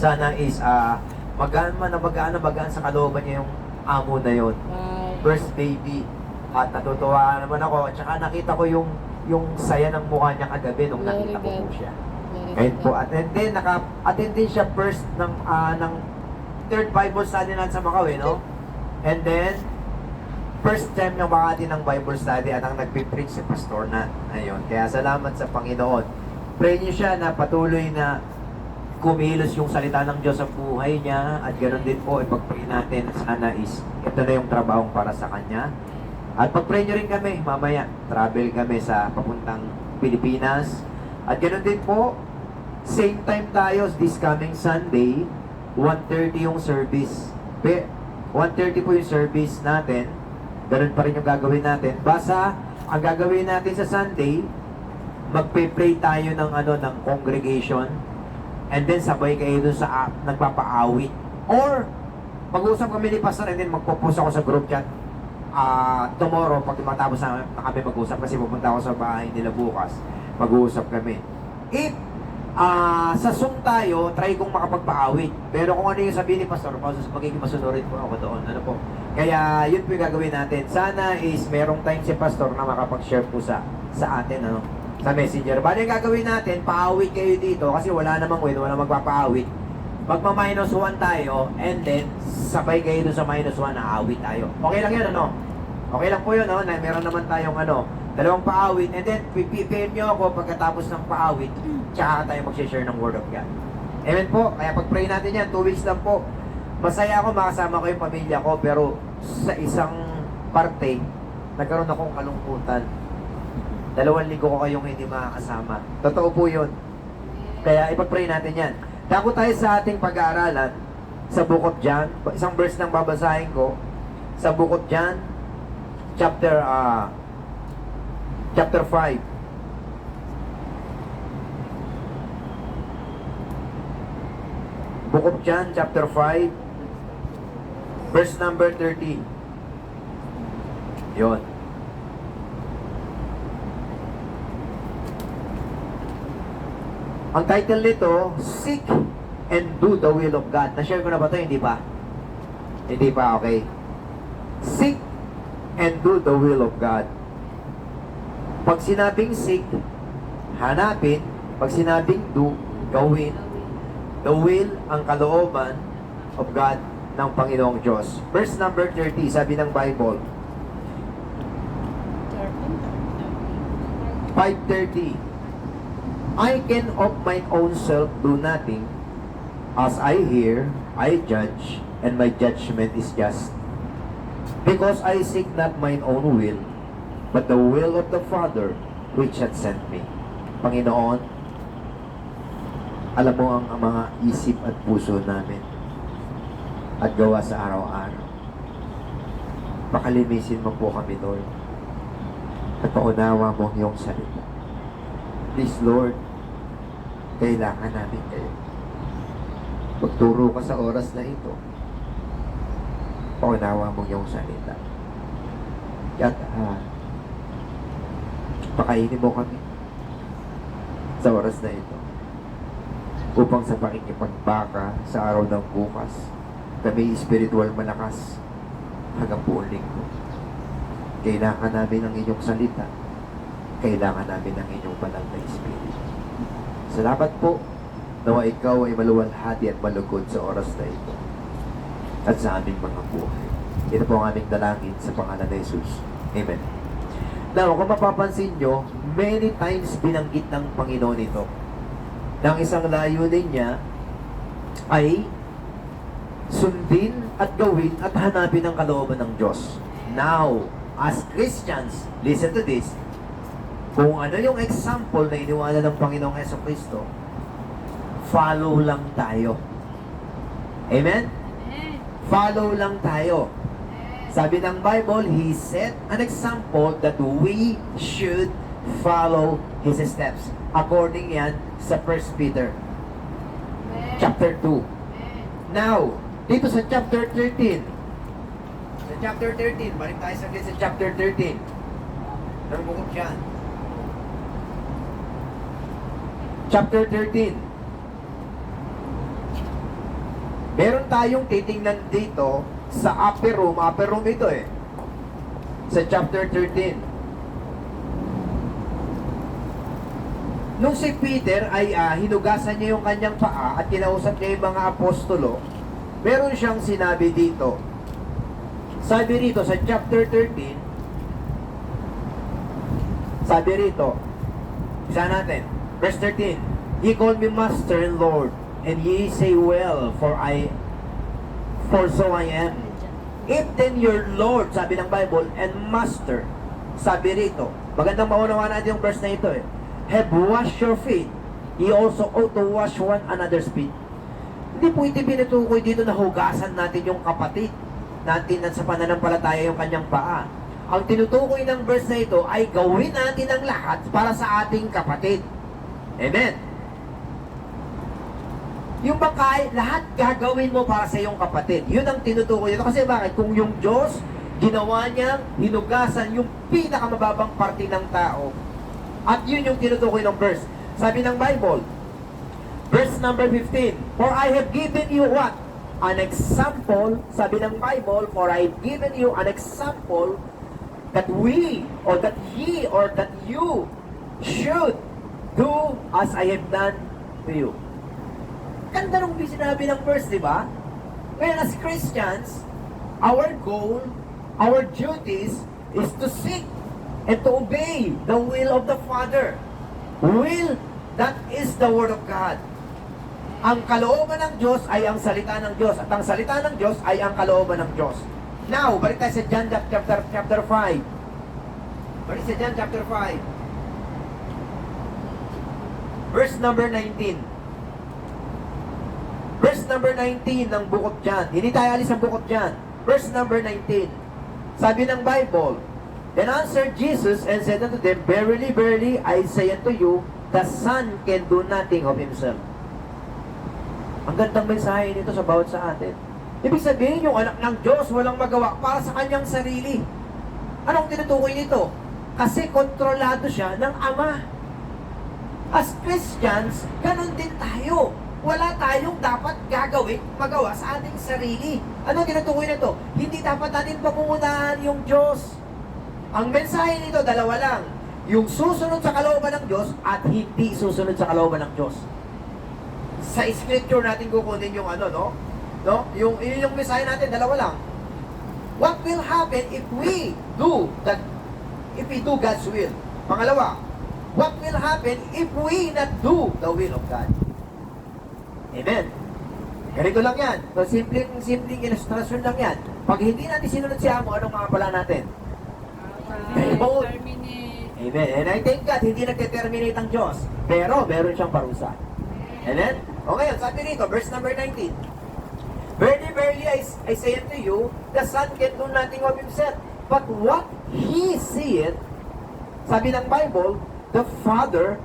Sana is magaan sa kalooban niya yung amo na yon. First baby. At natutuwa naman ako. At saka nakita ko yung saya ng mukha niya kagabi nung nakita ko po siya. Ngayon po, attend din siya first ng third Bible study natin sa Macau, no? And then, first time ng Makati ng Bible study at ang nagpipreach si Pastor na. Ayun. Kaya salamat sa Panginoon. Pray niyo siya na patuloy na kumilos yung salita ng Diyos sa buhay niya at ganoon din po, ipag-pray natin sana is ito na yung trabaho para sa kanya. At pag-pray niyo rin kami, mamaya, travel kami sa papuntang Pilipinas. At ganoon din po, same time tayo this coming Sunday, 1:30 yung service. 1:30 po yung service natin. Ganun pa rin yung gagawin natin. Basta, ang gagawin natin sa Sunday, magpe-pray tayo ng congregation. And then sabay kayo dun sa nagpapaawit. Or, mag-uusap kami ni Pastor and then magpo-post ako sa group chat. Tomorrow, pag matapos na kami mag-usap, kasi pupunta ako sa bahay nila bukas, mag-uusap kami. If sa Zoom tayo, try kong makapagpaawit. Pero kung ano yung sabihin ni Pastor, magiging masunurin po ako doon. Ano po? Kaya yun po yung gagawin natin. Sana is merong time si Pastor na makapag-share po sa atin, sa messenger. Bali yung gagawin natin, paawit kayo dito kasi wala namang wala magpapaawit. Magma-minus 1 tayo and then sabay kayo dun sa minus 1 na awit tayo. Okay lang yun, Okay lang po yun, na meron naman tayong dalawang paawit and then pipipin nyo ako pagkatapos ng paawit tsaka tayo mag-share ng Word of God. Amen po. Kaya pag-pray natin yan, 2 weeks lang po. Masaya ako, makasama ko yung pamilya ko pero sa isang parte, nagkaroon akong kalungkutan. 2 linggo ko kayong hindi makakasama. Totoo po yun. Kaya ipag-pray natin yan. Dako tayo sa ating pag-aaralan sa Book of John. Isang verse lang babasahin ko. Sa Book of John, chapter 5. Book of John, chapter 5, verse number 13. Yun. Ang title nito, Seek and Do the Will of God. Na-share ko na ba ito? Hindi pa? Hindi pa, okay. Seek and do the will of God. Pag sinabing seek, hanapin. Pag sinabing do, gawin. The will, ang kalooban of God ng Panginoong Diyos. Verse number 30, sabi ng Bible. 5:30. I can of mine own self do nothing. As I hear, I judge, and my judgment is just. Because I seek not mine own will, but the will of the Father which hath sent me. Panginoon, alam mo ang mga isip at puso namin at gawa sa araw-araw. Pakalimisin mo po kami, Lord, at paunawa mo ang iyong salita. Please, Lord, kailangan namin kayo. Magturo ka sa oras na ito. Paunawa mo yung salita. At pakainin mo kami sa oras na ito upang sa pakikipagbaka sa araw ng bukas kami spiritual malakas hanggang buong linggo. Kailangan namin ang inyong salita. Kailangan namin ang inyong banal na Espiritu. Salamat po nawa ikaw ay maluwalhati at malugod sa oras na ito at sa aming mga buhay. Ito po ang aming dalangin sa pangalan ni Jesus. Amen. Now, kung mapapansin nyo, many times binanggit ng Panginoon ito. Nang isang layunin niya ay sundin at gawin at hanapin ang kalooban ng Diyos. Now, as Christians, listen to this, kung ano yung example na iniwala ng Panginoong Jesucristo, follow lang tayo. Amen? Follow lang tayo. Sabi ng Bible, He set an example that we should follow His steps. According yan sa 1 Peter chapter 2. Now, dito sa chapter 13, balik tayo sa chapter 13. Anong bukod yan? Chapter 13. Meron tayong titingnan dito sa upper room. Upper room ito eh. Sa chapter 13. Nung si Peter ay hinugasan niya yung kanyang paa at kinausap niya yung mga apostolo, meron siyang sinabi dito. Sabi rito sa chapter 13, sabi rito, isa natin, verse 13, Ye call me Master and Lord, and ye say well, for so I am. If then your Lord, sabi ng Bible, and Master, sabi rito, magandang maunawa natin yung verse na ito eh, have washed your feet, ye also ought to wash one another's feet. Hindi po ito binutukoy dito na hugasan natin yung kapatid natin at sa pananampalataya yung kanyang paa. Ang tinutukoy ng verse na ito ay gawin natin ang lahat para sa ating kapatid. Amen. Yung bangkay, lahat gagawin mo para sa iyong kapatid. Yun ang tinutukoy nito. Kasi bakit? Kung yung Diyos, ginawa niyang hinugasan yung pinakamababang parte ng tao. At yun yung tinutukoy ng verse. Sabi ng Bible, verse number 15, For I have given you what? An example, sabi ng Bible, For I have given you an example that we, or that ye, or that you should do as I have done to you. Ganda nung sinabi ng verse, di ba? Well, as Christians, our goal, our duties is to seek and to obey the will of the Father. Will, that is the Word of God. Ang kalooban ng Diyos ay ang salita ng Diyos, at ang salita ng Diyos ay ang kalooban ng Diyos. Now, balik tayo sa John chapter 5. Balik sa John chapter 5. Verse number 19. Verse number 19 ng Book of John. Hindi tayo alis sa Book of John. Verse number 19. Sabi ng Bible, Then answered Jesus and said unto them, Verily, verily, I say unto you, the Son can do nothing of himself. Ang gandang mensahe nito sa bawat sa atin. Ibig sabihin, yung anak ng Diyos walang magawa para sa kanyang sarili. Anong tinutukoy nito? Kasi kontrolado siya ng Ama. As Christians, ganun din tayo. Wala tayong dapat gagawin, magawa sa ating sarili. Anong tinutukoy nito? Hindi dapat natin pamungunahan yung Diyos. Ang mensahe nito, dalawa lang. Yung susunod sa kalooban ng Diyos at hindi susunod sa kalooban ng Diyos. Sa scripture natin kukunin yung no? Yung mensahe natin, dalawa lang. What will happen if we do God's will? Pangalawa, what will happen if we not do the will of God? Amen. Ganito lang yan. So, simpleng illustration lang yan. Pag hindi natin sinunod si Amo, anong mga pala natin? Amen. And I thank God, hindi nagte-terminate ang Diyos. Pero, meron siyang parusa. Amen? O ngayon, sabi rito, verse number 19. Verily, verily, I say unto you, the Son can do nothing of himself, but what he seeth, sabi ng Bible, the Father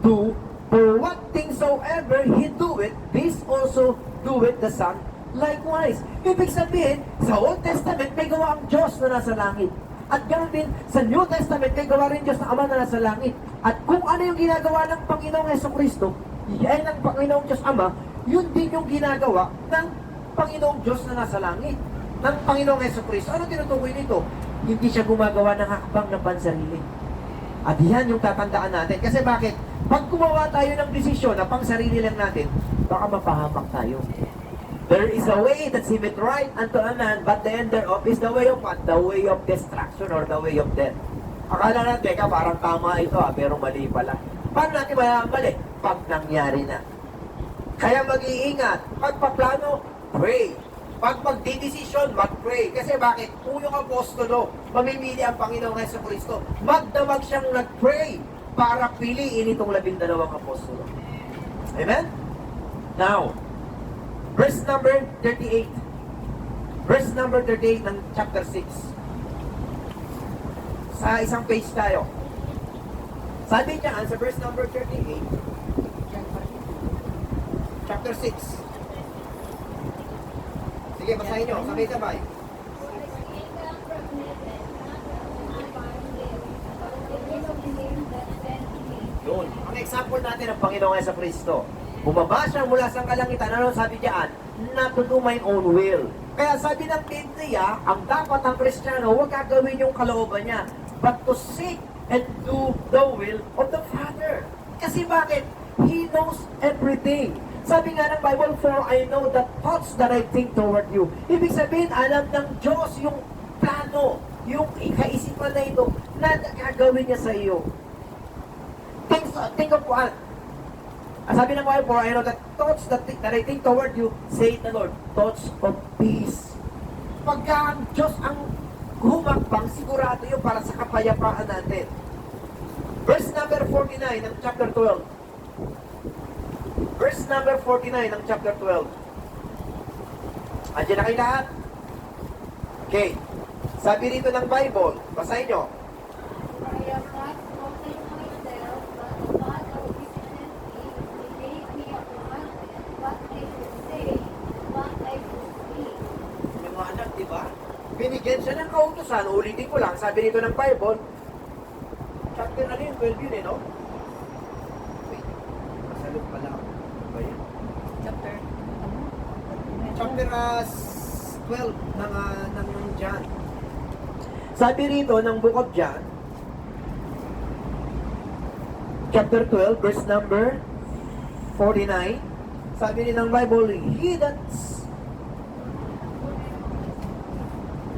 do, for what things soever he doeth, this also doeth the Son likewise. Ibig sabihin, sa Old Testament, may gawa ang Diyos na nasa langit. At ganoon din, sa New Testament, may gawa rin Diyos na Ama na nasa langit. At kung ano yung ginagawa ng Panginoong Jesucristo, yan ang Panginoong Diyos Ama, yun din yung ginagawa ng Panginoong Diyos na nasa langit, ng Panginoong Jesucristo. Ano tinutukoy nito? Hindi siya gumagawa ng hakbang ng pansarili. At yan yung tatandaan natin. Kasi bakit? Pag gumawa tayo ng desisyon na pang sarili lang natin, baka mapahamak tayo. There is a way that seemeth right unto a man, but the end thereof is the way of what? The way of destruction or the way of death. Akala natin, teka, parang tama ito pero mali pala. Paano natin mali? Pag nangyari na. Kaya mag-iingat. Pagpaplano, pray. Pag magdidesisyon, mag-pray. Kasi bakit? Kung yung apostolo, mamimili ang Panginoong Jesucristo, magdamag siyang nag-pray para piliin itong 12 apostolo. Amen? Now, verse number 38. Verse number 38 ng chapter 6. Sa isang page tayo. Sabi niya, sa verse number 38, chapter 6. Sige, basahin nyo. Sabay-sabay. Yun. Ang example natin ng Panginoong Jesucristo. Bumaba siya mula sa kalangitan. Ano sabi diyan? Not to do my own will. Kaya sabi ng Biblia, ang dapat ang Kristiyano, huwag gagawin yung kalooban niya, but to seek and do the will of the Father. Kasi bakit? He knows everything. Sabi nga ng Bible, for I know the thoughts that I think toward you. Ibig sabihin, alam ng Diyos yung plano, yung kaisipan na ito, na gagawin niya sa iyo. Think of what? Sabi ng Bible, for I know the thoughts that I think toward you, say the Lord, thoughts of peace. Pagka ang Diyos ang humakbang, sigurado yun para sa kapayapaan natin. Verse number 49 ng chapter 12. Verse number 49 ng chapter 12. Andiyan na kayo lahat? Okay. Sabi dito ng Bible, basahin nyo. I have not spoken myself, but the Father who is in me, he gave me a commandment, what I should say, what I should speak. Yung mga anak, di ba? Binigyan siya ng kautusan, ulitin ko lang, sabi dito ng Bible, chapter ano yun, 12 yun no? Wait, masalot pala ako. Ano ba yun? Chapter 12 ng John. Sabi rito ng Book of John, chapter 12, verse number 49, sabi rin ng Bible,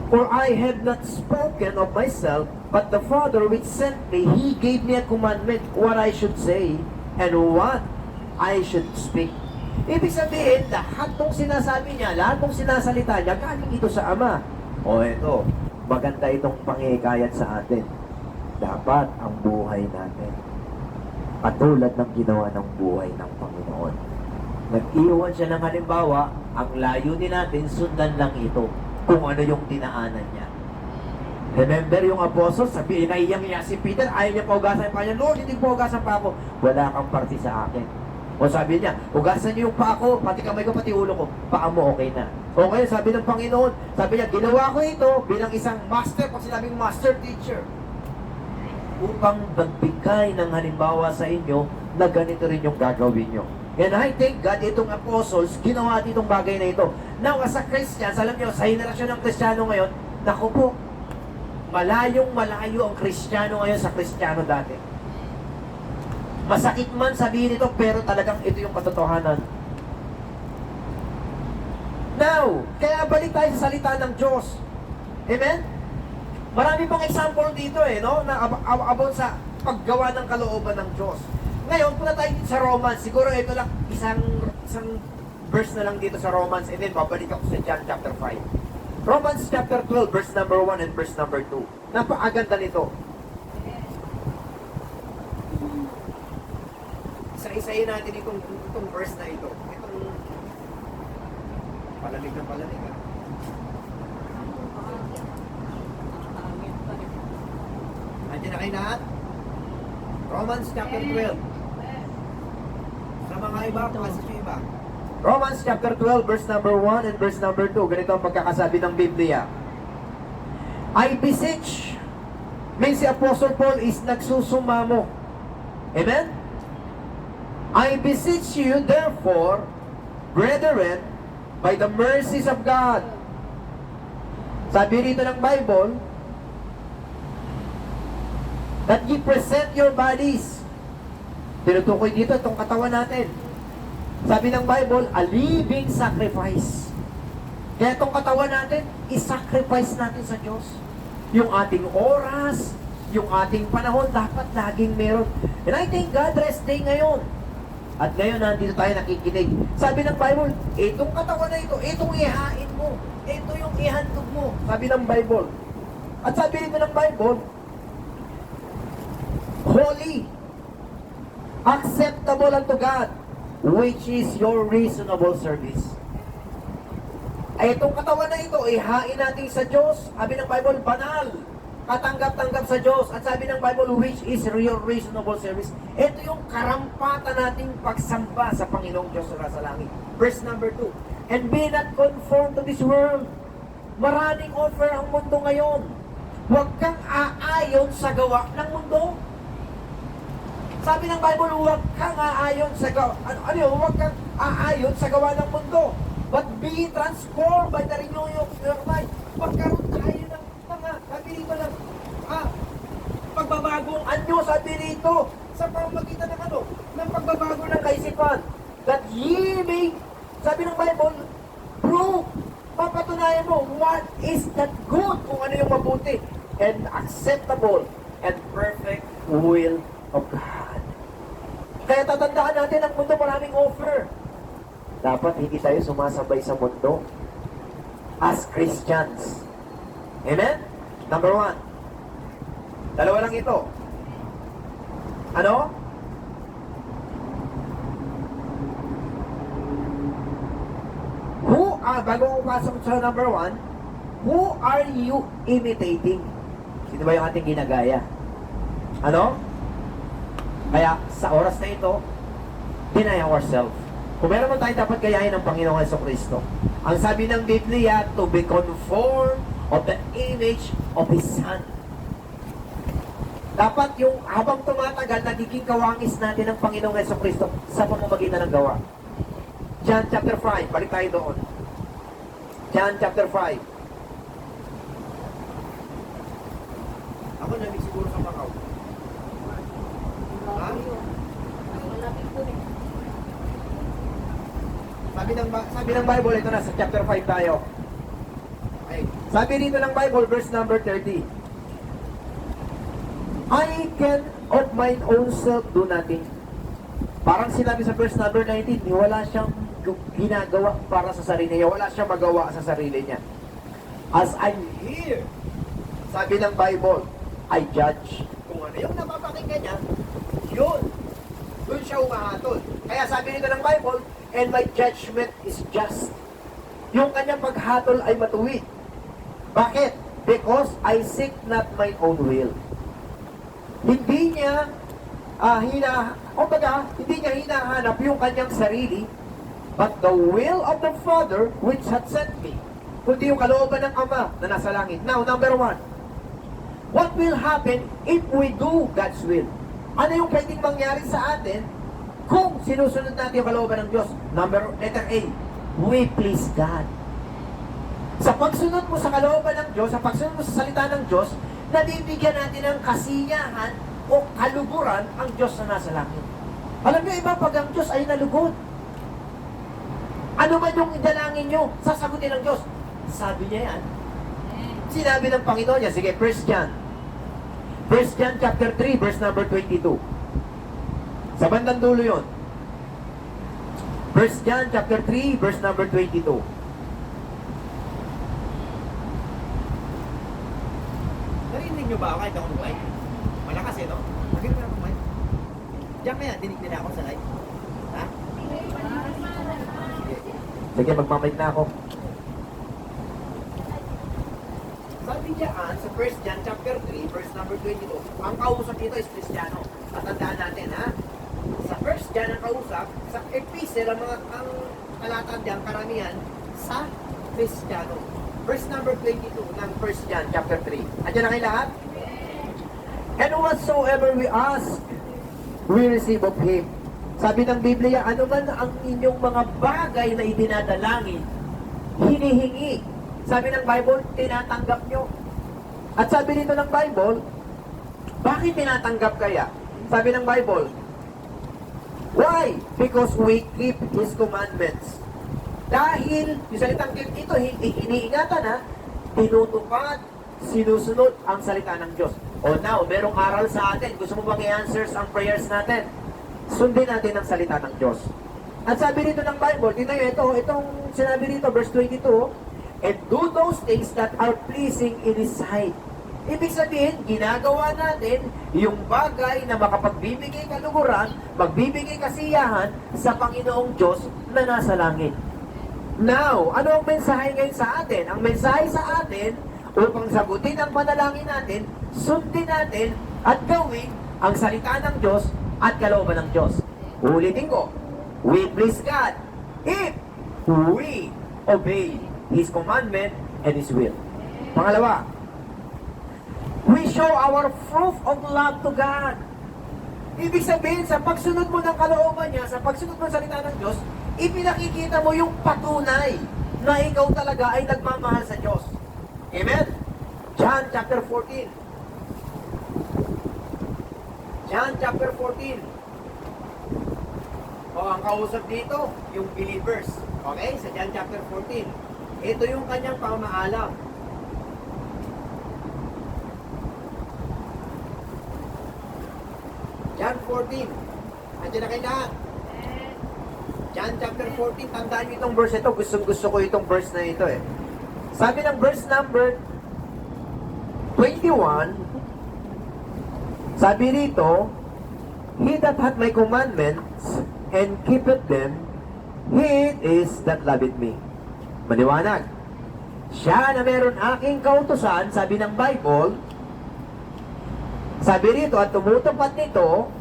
For I have not spoken of myself, but the Father which sent me, He gave me a commandment what I should say and what I should speak. Ibig sabihin, lahat ng sinasabi niya, lahat ng sinasalita niya, galing ito sa Ama. O ito, maganda itong pangihikayat sa atin. Dapat ang buhay natin, katulad ng ginawa ng buhay ng Panginoon. Nag-iwan siya ng halimbawa, ang layunin natin, sundan lang ito kung ano yung dinaanan niya. Remember yung apostles, sabihin na iyang si Peter, ayaw niya paugasan pa niya, Lord, hindi paugasan pa ako. Wala kang parte sa akin. O sabi niya, hugasan niyo yung pa ako, pati kamay ko, pati ulo ko, paa mo okay na. Okay, sabi ng Panginoon, sabi niya, ginawa ko ito bilang isang master, pag sinabing master teacher, upang magbigay ng halimbawa sa inyo na ganito rin yung gagawin nyo. And I thank God, itong apostles, ginawa ditong bagay na ito. Now, as a Christian, alam nyo, sa henerasyon ng Kristiyano ngayon, naku po, malayong malayo ang Kristiyano ngayon sa Kristiyano dati. Masakit man sabihin ito, pero talagang ito yung katotohanan. Now, kaya balik tayo sa salita ng Diyos. Amen? Marami pang example dito no? Na about sa paggawa ng kalooban ng Diyos. Ngayon, punta tayo dito sa Romans. Siguro ito lang, isang verse na lang dito sa Romans, and then babalik ako sa John chapter 5. Romans chapter 12, verse number 1 and verse number 2. Napakaganda nito. Isa-isayin natin itong verse na ito. Itong palalig na palalig. Nandiyan na kayo lahat? Romans chapter 12. Sa mga iba, kasi sa iba. Romans chapter 12, verse number 1 and verse number 2. Ganito ang pagkakasabi ng Biblia. I beseech, means si Apostle Paul is nagsusumamo. Amen? I beseech you, therefore, brethren, by the mercies of God. Sabi rito ng Bible, that ye present your bodies. Tinutukoy dito itong katawan natin. Sabi ng Bible, a living sacrifice. Kaya itong katawan natin, isacrifice natin sa Diyos. Yung ating oras, yung ating panahon, dapat laging meron. And I thank God, rest day ngayon. At ngayon, nandito tayo nakikinig. Sabi ng Bible, itong katawan na ito, itong ihain mo. Ito yung ihandog mo. Sabi ng Bible. At sabi nito ng Bible, holy, acceptable unto God, which is your reasonable service. Ay, itong katawan na ito, ihain natin sa Diyos. Sabi ng Bible, banal, katanggap-tanggap sa Diyos. At sabi ng Bible, which is your reasonable service. Ito yung karampatan nating pagsamba sa Panginoong Diyos na sa langit. Verse number 2. And be not conformed to this world. Maraming offer ang mundo ngayon. Huwag kang aayon sa gawa ng mundo. Sabi ng Bible, huwag kang aayon sa gawa. Ano yun? Huwag kang aayon sa gawa ng mundo. But be transformed by the renewing of your mind. Magkaroon tayo ng mga, sabi rito ng, pagbabagong anyo, sabi rito, sa pamamagitan ng ano, ng pagbabago ng kaisipan. That ye may, sabi ng Bible, prove, papatunayan mo, what is that good, kung ano yung mabuti, and acceptable, and perfect will of God. Kaya tatandaan natin, ang mundo maraming offer. Dapat hindi tayo sumasabay sa mundo as Christians. Amen? Number 1. Dalawa lang ito. Ano? Bago ko pasok sa number 1, who are you imitating? Sino ba yung ating ginagaya? Ano? Kaya sa oras na ito, deny ourselves. Kung meron mo tayo dapat gayahin ng Panginoong Jesucristo. Ang sabi ng Biblia, to be conformed of the image of His Son. Dapat yung habang tumatagal, nagiging kawangis natin ng Panginoong Jesucristo sa pamamagitan ng gawa. John chapter 5, balik tayo doon. John chapter 5. Ako nabig siguro sa Macau. Ha? Sabi ng Bible, ito na sa chapter 5 tayo. Okay. Sabi dito ng Bible, verse number 30. I can of mine own self do nothing. Parang sinabi sa verse number 19, wala siyang ginagawa para sa sarili niya. Wala siyang magawa sa sarili niya. As I'm here, sabi ng Bible, I judge. Kung ano yung napapakinggan niya, yun. Doon siya umahatol. Kaya sabi nito ng Bible, and my judgment is just. Yung kanyang paghatol ay matuwid. Bakit? Because I seek not my own will. Hindi niya hindi niya hinahanap yung kanyang sarili, but the will of the Father which hath sent me. Kundi yung kalooban ng Ama na nasa langit. Now, number 1. What will happen if we do God's will? Ano yung pwedeng mangyari sa atin kung sinusunod natin yung kalooban ng Diyos? Letter A, we please God. Sa pagsunod mo sa kalooban ng Diyos, sa pagsunod mo sa salita ng Diyos, nabibigyan natin ng kasiyahan o kaluguran ang Diyos na nasa langit. Alam niyo, iba pag ang Diyos ay nalugod, ano man yung idalangin nyo, sasagutin ng Diyos. Sabi niya yan. Sinabi ng Panginoon niya, sige, 1 John. 1 John chapter 3, verse number 22. Sa bandang dulo yun. 1 John chapter 3, verse number 22. Narinig nyo ba ako kahit ako lumay? Malakas no? Bakit mo na lumay? Diyan kaya, dinig nila ako sa live. Ha? Sige, magmamay na ako. Sabi dyan sa 1 John chapter 3, verse number 22, ang kausap dito is Kristiyano. Tatandaan natin, ha? Sa 1 John ang kausap, sa epistle, ang talatang dyan, karamihan, sa Kristiyano. Verse number 22 ng 1 John chapter 3. Andiyan na kayo lahat? And whatsoever we ask, we receive of Him. Sabi ng Biblia, ano man ang inyong mga bagay na idinadalangin, hinihingi. Sabi ng Bible, tinatanggap nyo. At sabi dito ng Bible, bakit tinatanggap kaya? Sabi ng Bible, why? Because we keep His commandments. Dahil, yung salitang keep dito, hindi iniingatan ha, tinutupad, sinusunod ang salita ng Diyos. O now, merong aral sa atin. Gusto mo bang i-answers ang prayers natin? Sundin natin ang salita ng Diyos. At sabi dito ng Bible, tingnan nyo, itong sinabi dito, verse 22, and do those things that are pleasing in His sight. Ibig sabihin, ginagawa natin yung bagay na makapagbibigay kaluguran, magbibigay kasiyahan sa Panginoong Diyos na nasa langit. Now, ano ang mensahe ngayon sa atin? Ang mensahe sa atin, upang sagutin ang panalangin natin, sundin natin at gawin ang salita ng Diyos at kalooban ng Diyos. Ulitin ko, we please God if we obey His commandment and His will. Pangalawa, we show our proof of love to God. Ibig sabihin, sa pagsunod mo ng kalooban niya, sa pagsunod mo ng salita ng Diyos, ipinakikita mo yung patunay na ikaw talaga ay nagmamahal sa Diyos. Amen? John chapter 14. John chapter 14. O, ang kausap dito, yung believers. Okay? Sa John chapter 14. Ito yung kanyang pamaalam. John 14. Andiyan na kayo lahat. John chapter 14. Tandaan nyo itong verse ito. Gusto ko itong verse na ito eh. Sabi ng verse number 21, sabi rito, He that hath my commandments and keepeth them, he it is that loveth me. Maliwanag. Siya na meron aking kautusan, sabi ng Bible, sabi rito, at tumutupad nito,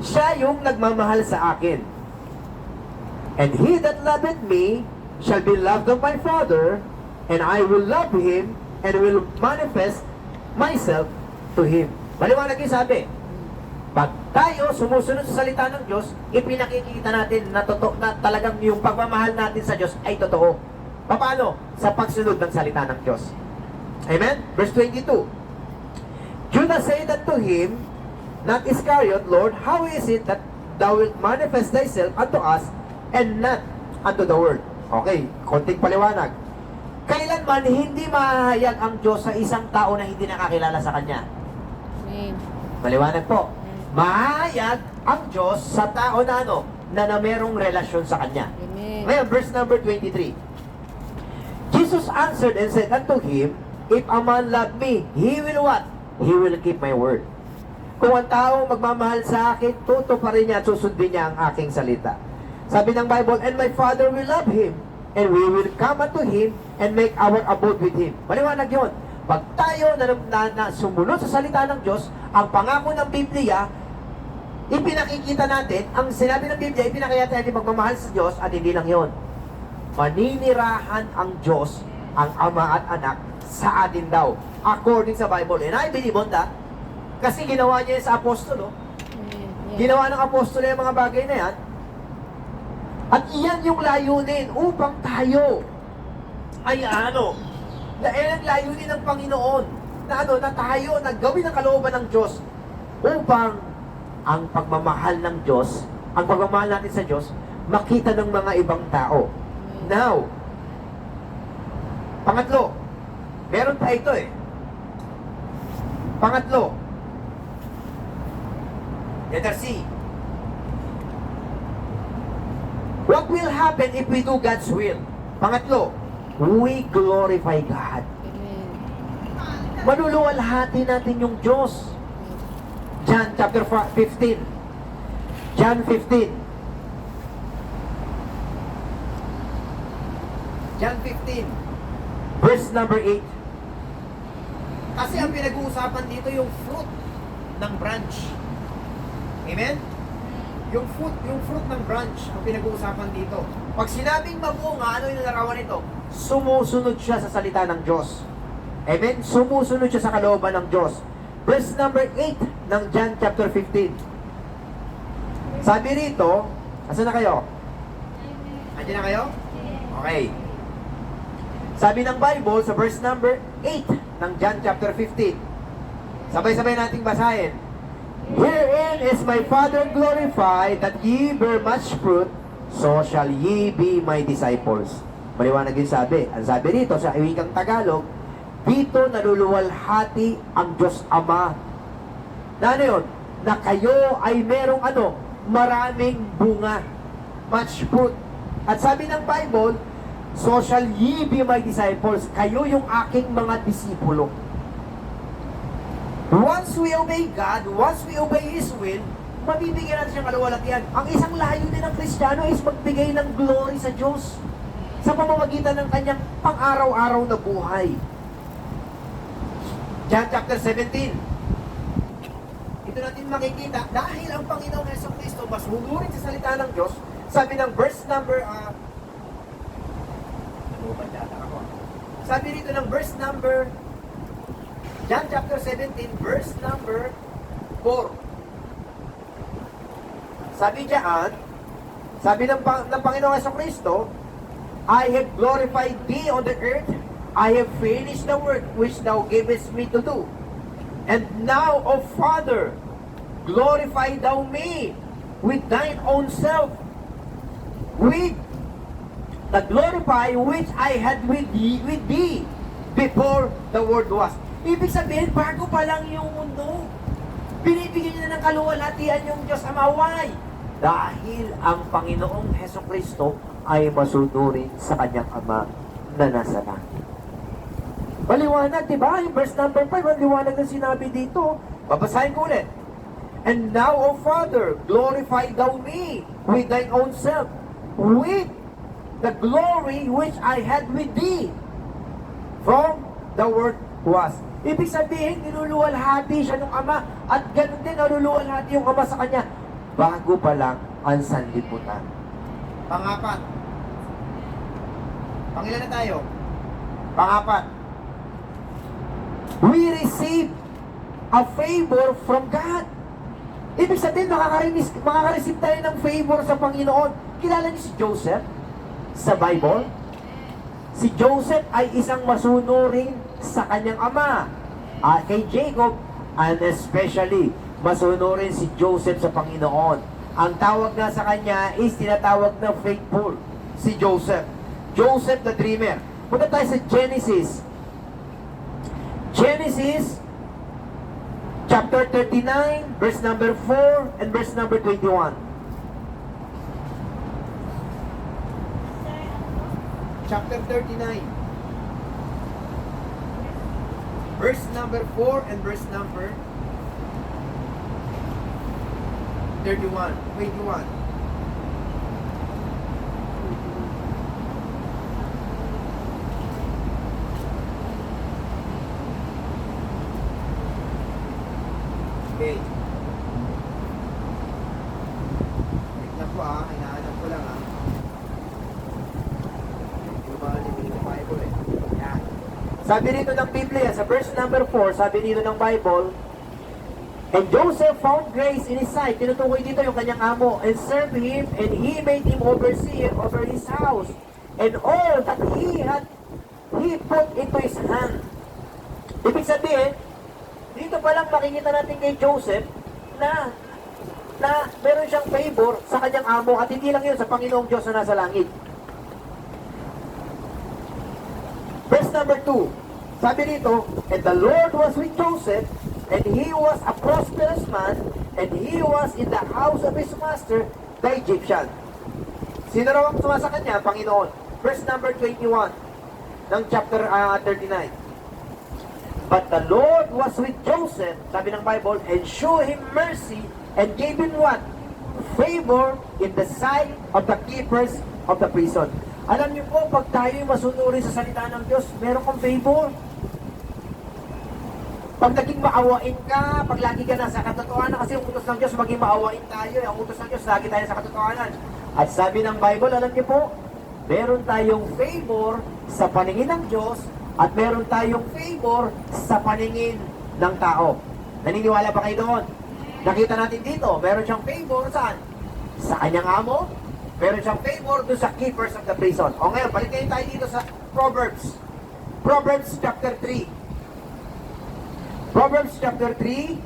siya yung nagmamahal sa akin. And he that loveth me shall be loved of my Father, and I will love him, and will manifest myself to him. Maliwanag yung sabi. Pag tayo sumusunod sa salita ng Diyos, ipinakikita natin na totoo na talagang yung pagmamahal natin sa Diyos ay totoo. Paano? Sa pagsunod ng salita ng Diyos. Amen? Verse 22. Judas said unto him, not Iscariot, Lord, how is it that thou wilt manifest thyself unto us, and not unto the world? Okay, konting paliwanag. Kailanman hindi mahahayag ang Diyos sa isang tao na hindi nakakilala sa Kanya. Amen. Maliwanag po. Mahahayag ang Diyos sa tao na na merong relasyon sa Kanya. Amen. Ngayon, verse number 23. Jesus answered and said unto him, If a man love me, he will what? He will keep my word. Kung ang tao magmamahal sa akin, tutuparin niya at susundin niya ang aking salita. Sabi ng Bible, and my Father will love him, and we will come unto him, and make our abode with him. Maliwanag yun. Pag tayo na sumunod sa salita ng Diyos, ang pangako ng Biblia, ipinakikita natin, ang sinabi ng Biblia, ipinakikita natin magmamahal sa Diyos, at hindi lang yun. Maninirahan ang Diyos, ang Ama at Anak, sa atin daw. According sa Bible. And I believe on that. Kasi ginawa niya sa apostolo. Amen. Yeah. Ginawa ng apostolo yung mga bagay na yan. At iyan yung layunin upang tayo ay dahil ang layunin ng Panginoon na na tayo naggawin ang kalooban ng Diyos upang ang pagmamahal ng Diyos, ang pagmamahal natin sa Diyos, makita ng mga ibang tao. Now, pangatlo, meron pa ito eh. Pangatlo, letter C. What will happen if we do God's will? Pangatlo, we glorify God. Amen. Maluluwalhati natin yung Diyos. John chapter 15. John 15. John 15. Verse number 8. Kasi ang pinag-uusapan dito yung fruit ng branch. Amen? Yung fruit ng branch ang pinag-uusapan dito. Pag sinabing mamunga, ano yung larawan nito? Sumusunod siya sa salita ng Diyos. Amen? Sumusunod siya sa kalooban ng Diyos. Verse number 8 ng John chapter 15. Sabi rito, asan na kayo? Andiyan na kayo? Okay. Sabi ng Bible sa verse number 8 ng John chapter 15. Sabay-sabay nating basahin. Herein is my Father glorified, that ye bear much fruit, so shall ye be my disciples. Maliwanag yung sabi. Ang sabi rito sa wikang Tagalog, dito naluluwalhati ang Diyos Ama. Na ano yun? Na kayo ay merong maraming bunga. Much fruit. At sabi ng Bible, so shall ye be my disciples. Kayo yung aking mga disipulo. Once we obey God, once we obey His will, mabibigyan natin siyang kaluwalhatian. Ang isang layunin ng Kristiyano is magbigay ng glory sa Diyos sa pamamagitan ng kanyang pang-araw-araw na buhay. John chapter 17. Ito natin makikita, dahil ang Panginoong Hesus Kristo mas humurin sa salita ng Diyos, sabi ng verse number, sabi rito ng verse number, John chapter 17, verse number 4. sabi diyan, sabi ng Panginoong Jesucristo, I have glorified thee on the earth, I have finished the work which thou gavest me to do. And now, O Father, glorify thou me with thine own self, with the glorify which I had with thee before the world was. Ibig sabihin, bago pa lang yung mundo, binibigyan niya ng kaluwalhatian yung Diyos Amaway. Dahil ang Panginoong Hesukristo ay masunurin sa kanyang Ama na nasa langit. Maliwanag, di ba? Yung verse number 5, ang liwanag na sinabi dito. Babasahin ko ulit. And now, O Father, glorify thou me with thine own self, with the glory which I had with thee from the word was. Ibig sabihin, niluluwalhati siya ng Ama at ganun din niluluwalhati yung Ama sa kanya bago pa lang ang sanlibutan. Pangapat. Pangilan na tayo? Pangapat. We receive a favor from God. Ibig sabihin, makaka-receive tayo ng favor sa Panginoon. Kilala niyo si Joseph sa Bible? Si Joseph ay isang masunurin sa kanyang ama. At kay Jacob, and especially, masunurin si Joseph sa Panginoon. Ang tawag na sa kanya is tinatawag na faithful. Si Joseph. Joseph the dreamer. Punta tayo sa Genesis. Genesis chapter 39, verse number 4 and verse number 21. Chapter 39, verse number 4 and verse number 21. Okay. Tignan ko hinahanap ko lang Bible eh. Yan. Sabi dito ng Biblia, sa verse number 4, sabi dito ng Bible, and Joseph found grace in his sight. Tinutukoy dito yung kanyang amo, and served him, and he made him overseer over his house, and all that he put into his hand. Ibig sabihin, dito pa lang makikita natin kay Joseph na meron siyang favor sa kanyang amo at hindi lang yun sa Panginoong Diyos na nasa langit. Verse number 2, sabi dito, and the Lord was with Joseph, and he was a prosperous man, and he was in the house of his master, the Egyptian. Sino raw ang sumasa kanya? Panginoon. Verse number 21 ng chapter 39. But the Lord was with Joseph, sabi ng Bible, and showed him mercy, and gave him what? Favor in the sight of the keepers of the prison. Alam niyo po, pag tayo'y masunurin sa salita ng Diyos, meron kang favor. Pag naging maawain ka, pag lagi ka nasa katotohanan, kasi ang utos ng Diyos, maging maawain tayo. Ang utos ng Diyos, lagi tayo sa katotohanan. At sabi ng Bible, alam niyo po, meron tayong favor sa paningin ng Diyos, at meron tayong favor sa paningin ng tao. Naniniwala ba kayo doon? Nakita natin dito, meron siyang favor saan? Sa kanyang amo, meron siyang favor doon sa keepers of the prison. O ngayon, balik kayo tayo dito sa Proverbs. Proverbs chapter 3. Proverbs chapter 3.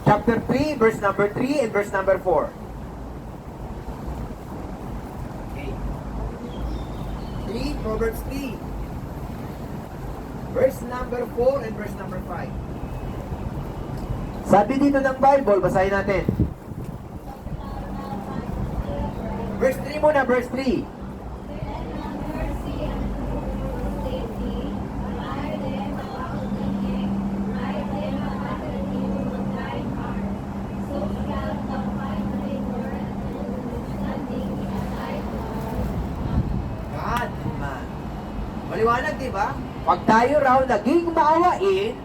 Chapter 3, verse number 3 and verse number 4. Okay. 3, Proverbs 3. Verse number 4 and verse number 5. Sabi dito ng Bible, basahin natin. Verse 3 muna, verse 3. God, man. Maliwanag, di ba? Pag tayo raw naging maawain,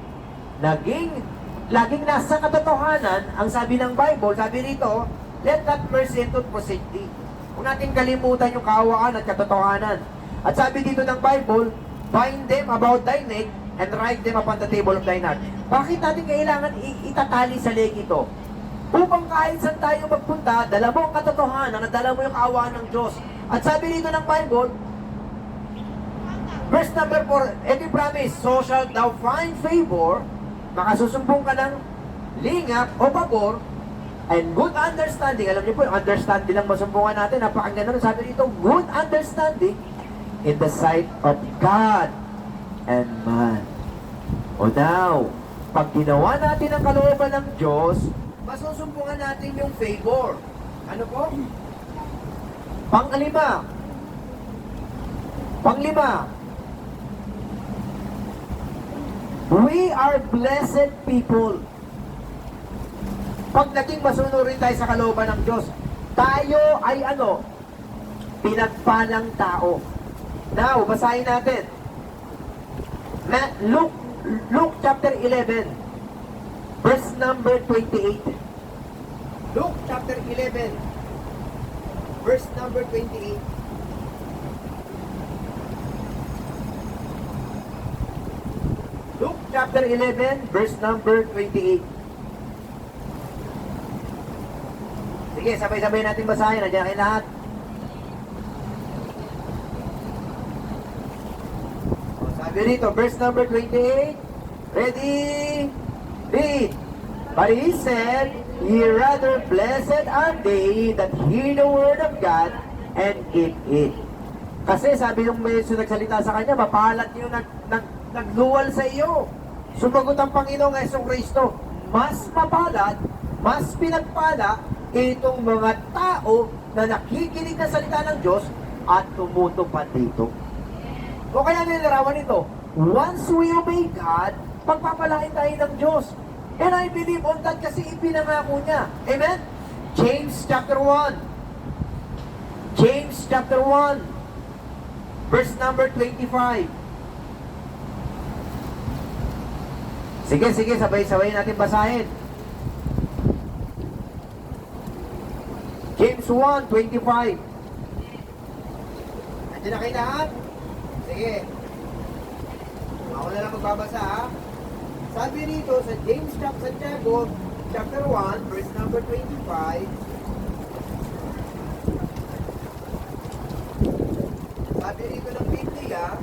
laging nasa katotohanan, ang sabi ng Bible, sabi rito, let that mercy and truth proceed thee. Huwag natin kalimutan yung kaawaan at katotohanan. At sabi dito ng Bible, bind them about thy neck and write them upon the table of thine heart. Bakit natin kailangan itatali sa leeg ito? Upang kahit saan tayo magpunta, dala mo ang katotohanan, dala mo yung kaawaan ng Diyos. At sabi dito ng Bible, verse number 4, ito yung promise, so shalt thou find favor, makasusumbong ka ng lingap o pabor, and good understanding. Alam niyo po, yung understanding lang masumbungan natin, napakaganda nun. Sabi dito, good understanding in the sight of God and man. O now, pag ginawa natin ang kalooban ng Diyos, masusumbungan natin yung favor. Ano po? Panglima. We are blessed people. Pag naging masunurin tayo sa kalooban ng Diyos, tayo ay pinagpalang tao. Now, basahin natin. Luke chapter 11, verse number 28. Luke chapter 11, verse number 28. Luke chapter 11, verse number 28. Sige, sabay-sabay natin basahin. Nandiyan kayo lahat. O, sabi rito, verse number 28. Ready? Read. But he said, ye rather blessed are they that hear the word of God and keep it. Kasi sabi nung may nagsalita sa kanya, mapalat yung nagluwal sa iyo. Sumagot ang Panginoong Jesucristo, mas mapalat, mas pinagpala itong mga tao na nakikinig ng salita ng Diyos at tumutupad dito. O kaya nilarawan ito, once we obey God, pagpapalain tayo ng Diyos. And I believe on that kasi ipinangako niya. Amen? James chapter 1. James chapter 1. Verse number 25. Sige, sabay-sabay natin basahin. James 1:25. Andiyan na kayo lahat? Sige. Ako na lang magbabasa ha. Sabi rito sa James Santiago, chapter 1, verse number 25. Sabi rito ng Biblia,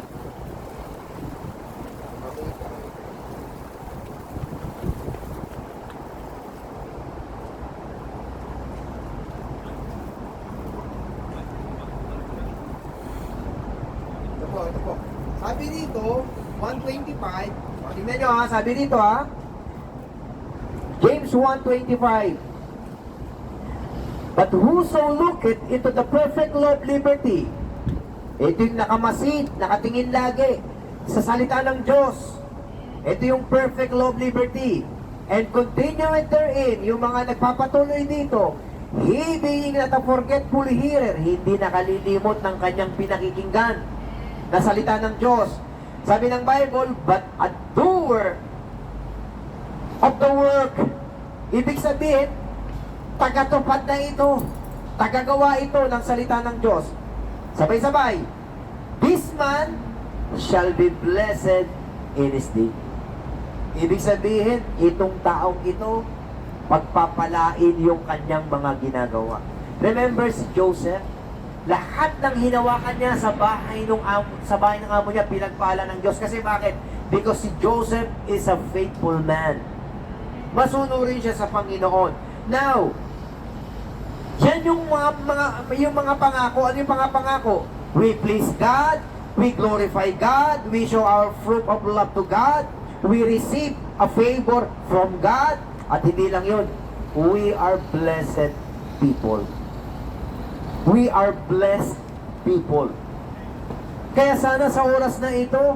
ito po. Sabi dito, 125. O, tingnan nyo ha, sabi dito ha. James 1:25. But whoso looketh into the perfect law of liberty, ito yung nakamasid, nakatingin lagi sa salita ng Diyos. Ito yung perfect law of liberty. And continueth therein, yung mga nagpapatuloy dito, he being not a forgetful hearer, hindi nakalilimot ng kanyang pinakikinggan na salita ng Diyos. Sabi ng Bible, but a doer of the work. Ibig sabihin, tagatupad na ito, tagagawa ito ng salita ng Diyos. Sabay-sabay, this man shall be blessed in his deed. Ibig sabihin, itong taong ito, pagpapalain yung kanyang mga ginagawa. Remember si Joseph? Lahat ng hinawakan niya sa bahay ng amo niya, pinagpala ng Diyos. Kasi bakit? Because si Joseph is a faithful man. Masunurin siya sa Panginoon. Now, yan yung mga pangako. Ano yung mga pangako? We please God, we glorify God, we show our fruit of love to God, we receive a favor from God, at hindi lang yun, we are blessed people. We are blessed people. Kaya sana sa oras na ito,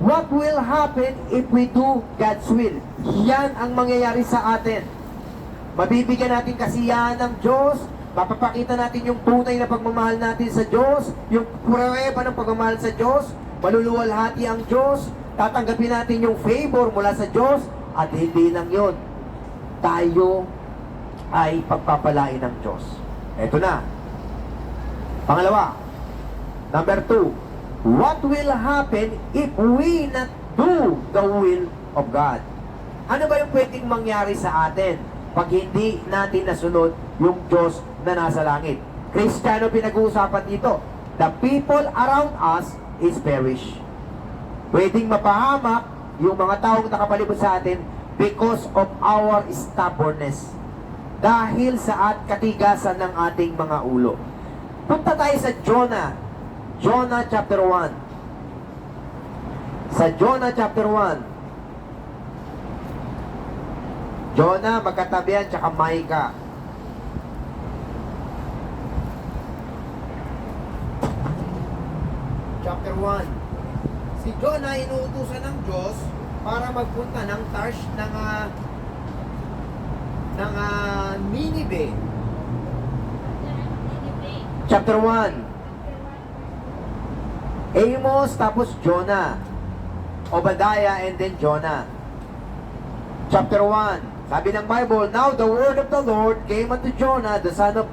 what will happen if we do God's will? Yan ang mangyayari sa atin. Mabibigyan natin kasiyahan ng Diyos, mapapakita natin yung tunay na pagmamahal natin sa Diyos, yung pruweba ng pagmamahal sa Diyos, maluluwalhati ang Diyos, tatanggapin natin yung favor mula sa Diyos, at hindi lang yun, tayo ay pagpapalain ng Diyos. Eto na. Pangalawa, number 2, what will happen if we not do the will of God. Ano ba yung pwedeng mangyari sa atin pag hindi natin nasunod yung Diyos na nasa langit? Kristiyano pinag-uusapan dito. The people around us is perish. Pwedeng mapahamak yung mga taong nakapalibot sa atin because of our stubbornness. Dahil sa katigasan ng ating mga ulo. Punta tayo sa Jonah. Jonah chapter 1. Sa Jonah chapter 1. Jonah, magkatabihan, tsaka Micah. Chapter 1. Si Jonah inuutusan ng Diyos para magpunta ng Tarsh ng Nineveh. Chapter 1. Amos, tapos Jonah. Obadiah, and then Jonah. Chapter 1. Sabi ng Bible, now the word of the Lord came unto Jonah, the son of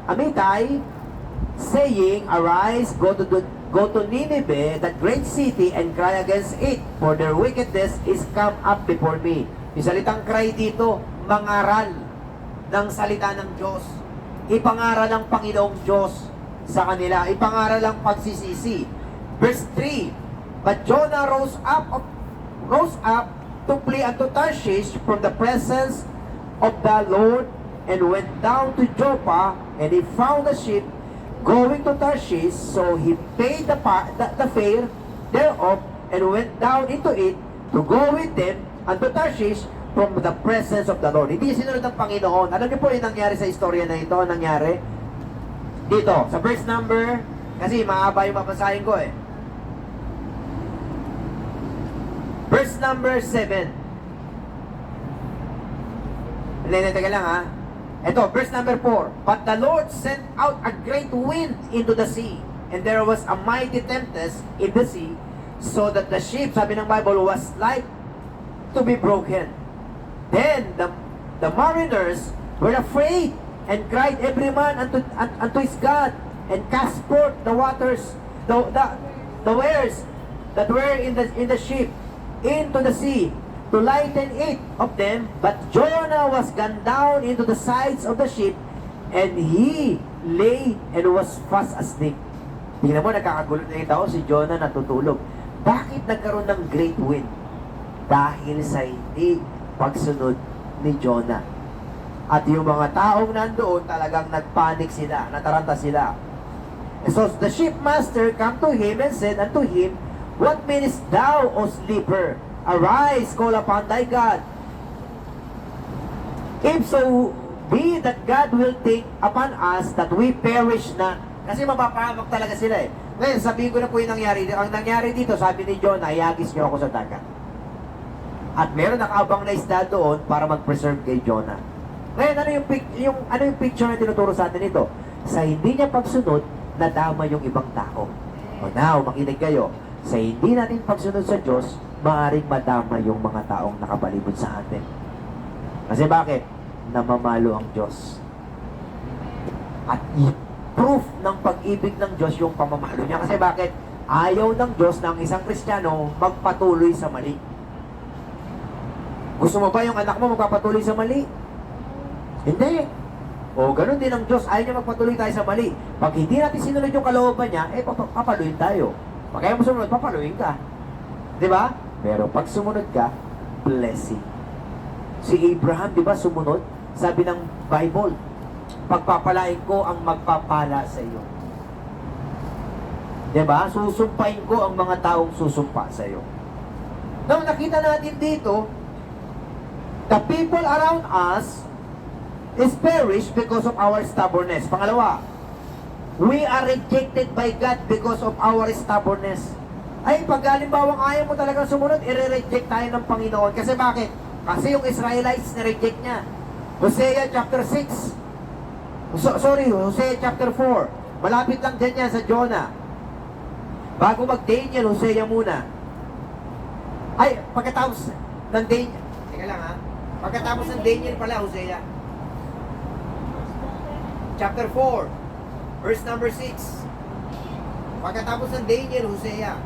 Amittai, saying, arise, go to Nineveh, that great city, and cry against it, for their wickedness is come up before me. Yung salitang cry dito, mangaral ng salita ng Diyos. Ipangaral ang Panginoong Diyos sa kanila. Ipangaral ang pagsisisi. Verse 3, but Jonah rose up to flee unto Tarshish from the presence of the Lord, and went down to Joppa, and he found a ship going to Tarshish. So he paid the fare thereof, and went down into it to go with them unto Tarshish from the presence of the Lord. Hindi sinunod ng Panginoon. Alam niyo po yung nangyari sa istorya na ito, nangyari dito, sa verse number, kasi mahaba yung mapasahin ko eh. Verse number 7. Teka lang ha. Ito, verse number 4. But the Lord sent out a great wind into the sea, and there was a mighty tempest in the sea, so that the ship, sabi ng Bible, was like to be broken. Then the mariners were afraid, and cried every man unto his God, and cast forth the waters, the wares that were in the ship into the sea, to lighten it of them. But Jonah was gone down into the sides of the ship, and he lay and was fast asleep. Tingnan mo, nakakagulo na yung tao, si Jonah natutulog. Bakit nagkaroon ng great wind? Dahil sa hindi pagsunod ni Jonah. At yung mga taong nandoon, talagang nagpanik sila, nataranta sila. And so the shipmaster come to him and said unto him, what meanest thou, O sleeper? Arise, call upon thy God. If so be that God will think upon us that we perish not. Kasi mapapahamak talaga sila eh. Ngayon, sabihin ko na po yung nangyari. Ang nangyari dito, sabi ni Jonah, iagis niyo ako sa dagat. At meron nakaabang na isda doon para mag-preserve kay Jonah. Ngayon, ano yung picture na tinuturo sa atin ito? Sa hindi niya pagsunod, nadama yung ibang tao. O now, makinig kayo. Sa hindi natin pagsunod sa Diyos, maaaring madama yung mga taong nakapalibot sa atin. Kasi bakit? Namamalo ang Diyos. At proof ng pag-ibig ng Diyos yung pamamalo niya. Kasi bakit? Ayaw ng Diyos ng isang Kristiyano magpatuloy sa mali. Gusto mo ba yung anak mo magpapatuloy sa mali? Hindi. O ganun din ang Diyos. Ayaw niya magpatuloy tayo sa mali. Pag hindi natin sinunod yung kalooban niya, papaluin tayo. Pag ayaw mo sumunod, papaluin ka. Diba? Pero pag sumunod ka, blessing. Si Abraham, di ba, sumunod? Sabi ng Bible, pagpapalain ko ang magpapala sa iyo. Di ba? Susumpain ko ang mga taong susumpa sa iyo. Now, nakita natin dito, the people around us is perished because of our stubbornness. Pangalawa, we are rejected by God because of our stubbornness. Ay, pag halimbawang ayaw mo talagang sumunod, i-reject tayo ng Panginoon. Kasi bakit? Kasi yung Israelites, na-reject niya. Hosea chapter 6. Hosea chapter 4. Malapit lang dyan yan sa Jonah. Bago mag-Daniel, Hosea muna. Ay, pagkatapos ng Daniel. Teka lang ha. Pagkatapos ng Daniel pala, Hosea. Chapter 4. Verse number 6. Pagkatapos ng Daniel, Hosea.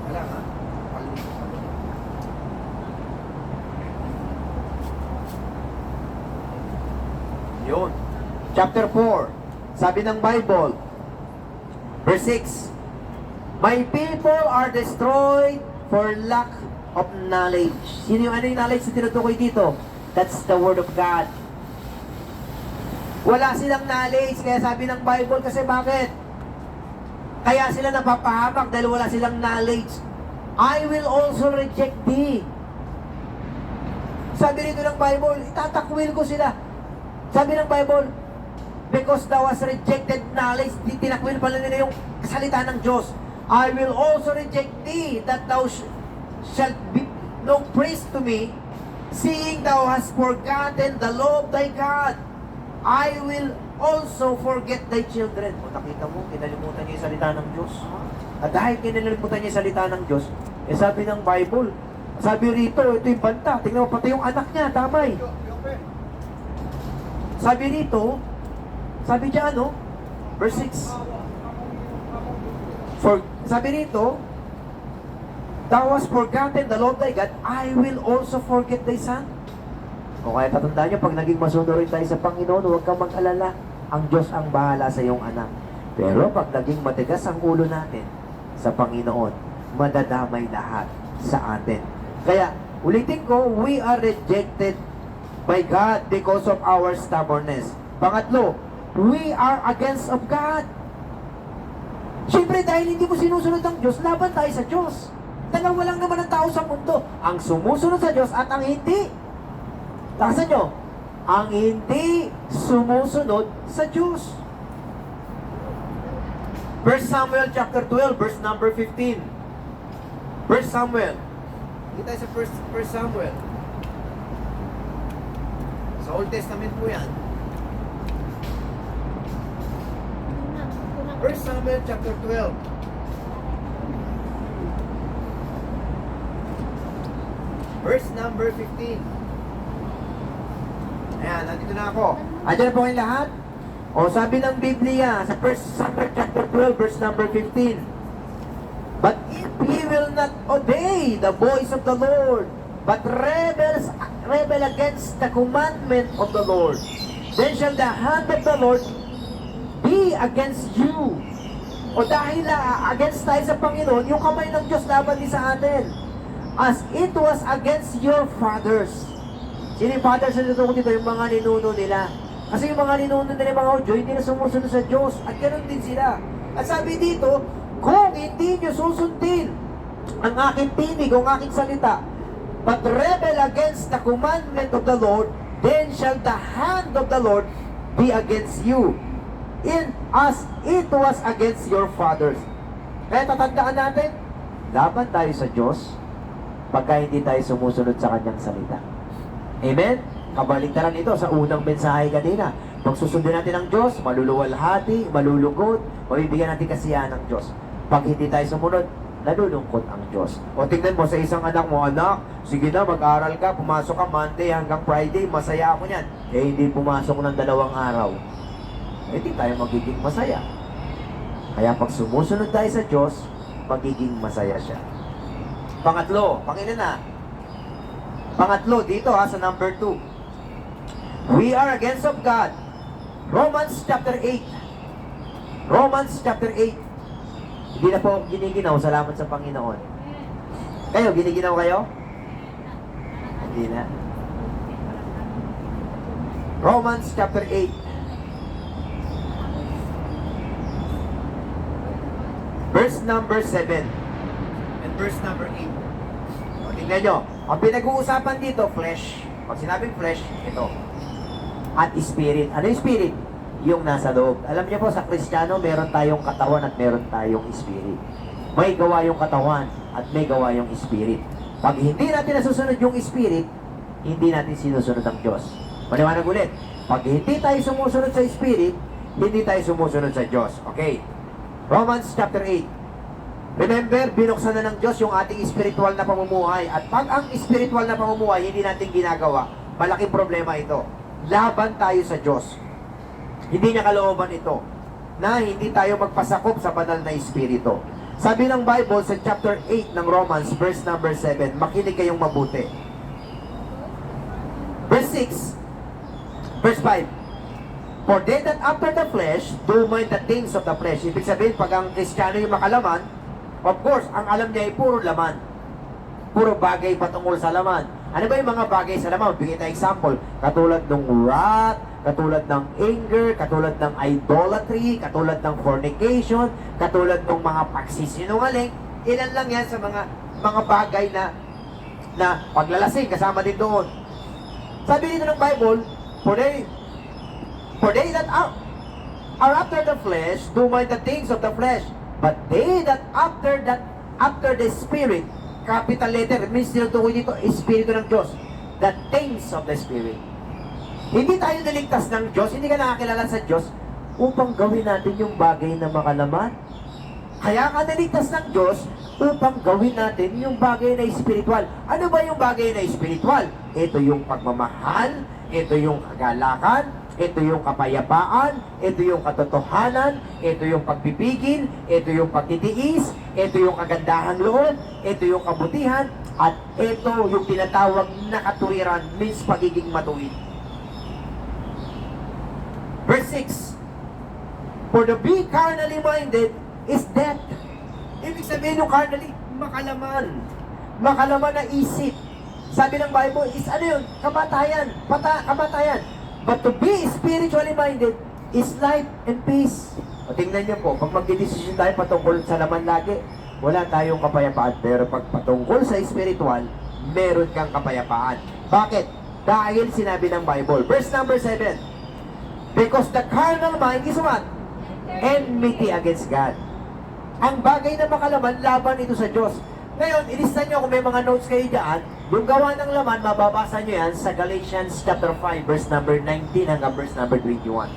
Wala nga. Yun. Chapter 4. Sabi ng Bible, verse 6, My people are destroyed for lack of knowledge. Ano yung knowledge na tinutukoy dito? That's the Word of God. Wala silang knowledge, kaya sabi ng Bible, kasi bakit? Kaya sila napapahamak dahil wala silang knowledge. I will also reject thee. Sabi rito ng Bible, itatakwil ko sila. Sabi ng Bible, because thou hast rejected knowledge, tinakwil pala nila yung salita ng Diyos. I will also reject thee, that thou shalt be no praise to me, seeing thou hast forgotten the law of thy God. I will also forget thy children. O nakita mo, kinalimutan niya yung salita ng Diyos. At dahil kinalimutan niya yung salita ng Diyos, sabi ng Bible, sabi rito, ito yung banta, tingnan mo, pati yung anak niya, damay. Sabi rito, sabi diyan, no? Verse 6. Sabi rito, thou hast forgotten the law of thy God, I will also forget thy son. O kaya tatandaan nyo, pag naging masunurin tayo sa Panginoon, huwag kang mag-alala. Ang Diyos ang bahala sa iyong anak. Pero pag naging matigas ang ulo natin sa Panginoon, madadamay lahat sa atin. Kaya, ulitin ko, we are rejected by God because of our stubbornness. Pangatlo, we are against of God. Siyempre, dahil hindi mo sinusunod ang Diyos, laban tayo sa Diyos. Dalawa lang naman ang tao sa mundo. Ang sumusunod sa Diyos at ang hindi. Lakasan nyo, ang hindi sumusunod sa Diyos. 1 Samuel chapter 12, verse number 15. 1 Samuel. Kita sa 1 Samuel. Sa Old Testament po yan. 1 Samuel chapter 12. Verse number 15. Ayan, nandito na ako. Andiyan na po kayong lahat? O sabi ng Biblia sa 1 Samuel chapter 12, verse number 15. But if he will not obey the voice of the Lord, but rebel against the commandment of the Lord, then shall the hand of the Lord be against you. O dahil against tayo sa Panginoon, yung kamay ng Diyos laban din sa atin. As it was against your fathers. Sino yung fathers na natutukoy dito? Yung mga ninuno nila. Kasi yung mga ninuno nila, mga Udyo, hindi na sumusunod sa Diyos. At ganoon din sila. At sabi dito, kung hindi nyo susundin ang aking tinig o ang aking salita, but rebel against the commandment of the Lord, then shall the hand of the Lord be against you, in as it was against your fathers. Kaya tatandaan natin, laban tayo sa Diyos pagka hindi tayo sumusunod sa kanyang salita. Amen? Kabaligtaran ito sa unang mensahe kanina. Pag susundin natin ang Diyos, maluluwalhati, malulugod, o ibigyan natin kasiyahan ng Diyos. Pag hindi tayo sumunod, nalulungkot ang Diyos. O tingnan mo sa isang anak mo, anak, sige na, mag-aral ka, pumasok ka Monday hanggang Friday, masaya ako niyan. Eh, hindi pumasok ng 2 araw. Hindi tayo magiging masaya. Kaya pag sumusunod tayo sa Diyos, magiging masaya siya. Pangatlo, Panginoon na. Pangatlo, dito sa number 2. We are against of God. Romans chapter 8. Romans chapter 8. Hindi na po giniginaw, salamat sa Panginoon. Kayo, giniginaw kayo? Hindi na. Romans chapter 8. Verse number 7 and verse number 8. O, tingnan nyo. Ang pinag-uusapan dito, flesh. Pag sinabing flesh, ito. At spirit. Ano yung spirit? Yung nasa loob. Alam niyo po, sa Kristiyano, meron tayong katawan at meron tayong spirit. May gawa yung katawan at may gawa yung spirit. Pag hindi natin nasusunod yung spirit, hindi natin sinusunod ang Diyos. Maniwanag ulit. Pag hindi tayo sumusunod sa spirit, hindi tayo sumusunod sa Diyos. Okay. Romans chapter 8. Remember, binuksan na ng Diyos yung ating spiritual na pamumuhay. At pag ang spiritual na pamumuhay hindi natin ginagawa, malaking problema ito. laban tayo sa Diyos. Hindi niya kalooban ito na hindi tayo magpasakop sa banal na espiritu. Sabi ng Bible sa chapter 8 ng Romans, verse number 7, makinig kayong mabuti. Verse 6, verse 5, for they that after the flesh do mind the things of the flesh. Ibig sabihin, pag ang Kristiyano yung makalaman, of course, ang alam niya ay puro laman. Puro bagay patungkol sa laman. Ano ba yung mga bagay sa laman? Bigyan tayo example. Katulad ng wrath, katulad ng anger, katulad ng idolatry, katulad ng fornication, katulad ng mga pagsisinungaling. Ilan lang yan sa mga bagay na paglalasing, kasama din doon. Sabi dito ng Bible, for they that are after the flesh do mind the things of the flesh, but they that after the Spirit, capital letter, it means tinutukoy dito, Espiritu ng Diyos, the things of the Spirit. Hindi tayo niligtas ng Diyos, hindi ka nakakilala sa Diyos upang gawin natin yung bagay na makalaman. Kaya ka niligtas ng Diyos upang gawin natin yung bagay na espiritual. Ano ba yung bagay na espiritual? Ito yung pagmamahal, ito yung kagalakan, ito yung kapayapaan, ito yung katotohanan, ito yung pagpipigil, ito yung pagtitiis, ito yung kagandahang loob, ito yung kabutihan, at ito yung tinatawag na katuwiran, means pagiging matuwid. Verse 6, for the be carnally minded is death. Ibig sabihin yung carnally, makalaman. Makalaman na isip. Sabi ng Bible is ano yun? Kamatayan. Kamatayan. But to be spiritually minded is life and peace. O tingnan niyo po, pag magdidesisyon tayo patungkol sa laman lagi, wala tayong kapayapaan. Pero pag patungkol sa spiritual, meron kang kapayapaan. Bakit? Dahil sinabi ng Bible. Verse number 7. Because the carnal mind is what? Enmity against God. Ang bagay na makalaman, laban ito sa Diyos. Ngayon, ilista nyo kung may mga notes kayo dyan, yung gawa ng laman, mababasa nyo yan sa Galatians chapter 5, verse number 19 hanggang verse number 21.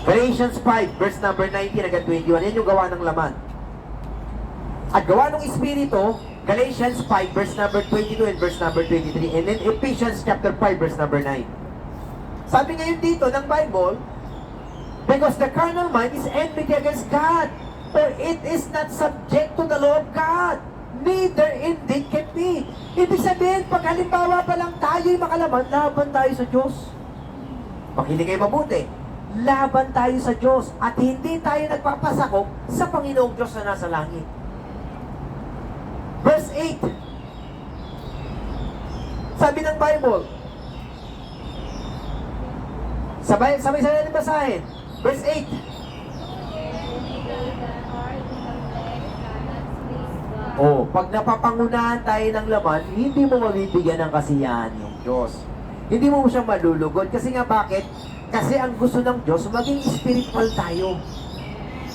Galatians 5, verse number 19 hanggang 21, yan yung gawa ng laman. At gawa ng Espiritu, Galatians 5, verse number 22 and verse number 23. And then Ephesians chapter 5, verse number 9. Sabi ngayon dito ng Bible, because the carnal mind is enmity against God, for it is not subject to the law of God, neither indeed can be. Ibig sabihin, pag halimbawa pa lang tayo'y makalaman, laban tayo sa Diyos. Makinig kayo mabuti. Laban tayo sa Diyos at hindi tayo nagpapasakop sa Panginoong Diyos na nasa langit. Verse 8. Sabi ng Bible, sabay natin basahin. Verse 8. Oh, pag napapangunahan tayo ng laman, hindi mo mabibigyan ng kasiyahan yung Diyos. Hindi mo siya malulugod. Kasi nga bakit? Kasi ang gusto ng Diyos, maging spiritual tayo.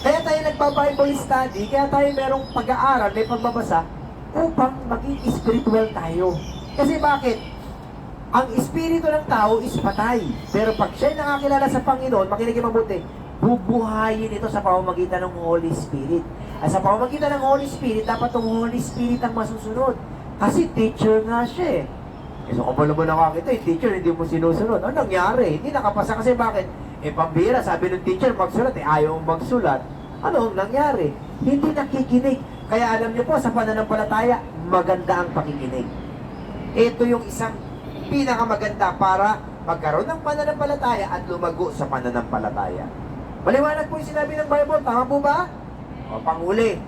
Kaya tayo nagpa-Bible study, kaya tayo merong pag-aaral, may pagbabasa, upang maging spiritual tayo. Kasi bakit? Ang espiritu ng tao is patay. Pero pag siya'y nakakilala sa Panginoon, makinig mabuti, bubuhayin ito sa pamamagitan ng Holy Spirit. At sa pamamagitan ng Holy Spirit, dapat ang Holy Spirit ang masusunod. Kasi teacher nga siya eh. So kung mo nakakita, teacher, hindi mo sinusunod. Ano nangyari? Hindi nakapasa kasi bakit? Pambira, sabi ng teacher, magsulat, ayaw mong magsulat. Ano nangyari? Hindi nakikinig. Kaya alam niyo po, sa pananampalataya, maganda ang pakikinig. Ito yung isang pinakamaganda para magkaroon ng pananampalataya at lumago sa pananampalataya. Maliwanag po yung sinabi ng Bible. Tama po ba? O, panghuli.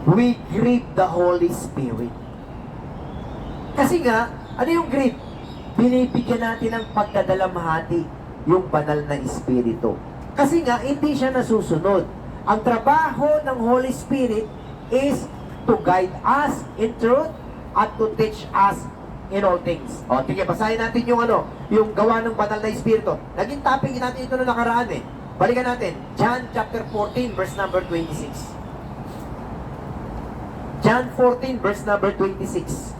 We grieve the Holy Spirit. Kasi nga, ano yung grieve? Binibigyan natin ng pagdadalamhati yung banal na Espiritu. Kasi nga, hindi siya nasusunod. Ang trabaho ng Holy Spirit is to guide us in truth at to teach us in all things. O, tingnan, basahin natin yung yung gawa ng banal na Espiritu. Naging topic natin ito na nakaraan eh. Balikan natin, John chapter 14, verse number 26. John 14, verse number 26.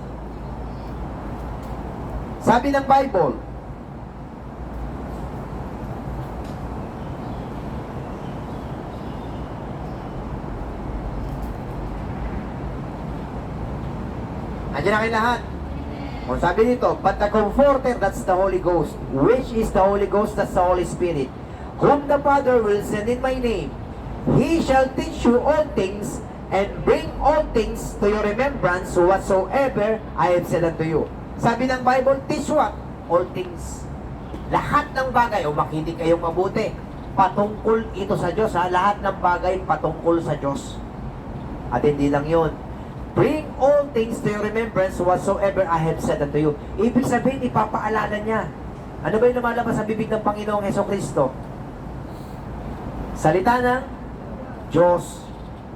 Sabi ng Bible, andiyan na kayo lahat. O O sabi dito, but the Comforter, that's the Holy Ghost. Which is the Holy Ghost? That's the Holy Spirit. Whom the Father will send in my name. He shall teach you all things and bring all things to your remembrance whatsoever I have said unto you. Sabi ng Bible, teach what? All things. Lahat ng bagay, o makinig kayong mabuti, patungkol ito sa Diyos, ha? Lahat ng bagay patungkol sa Diyos. At hindi lang yun. Bring all things to your remembrance whatsoever I have said unto you. Ibig sabihin, ipapaalala niya. Ano ba yung lumalabas sa bibig ng Panginoong Hesukristo? Salita ng Diyos.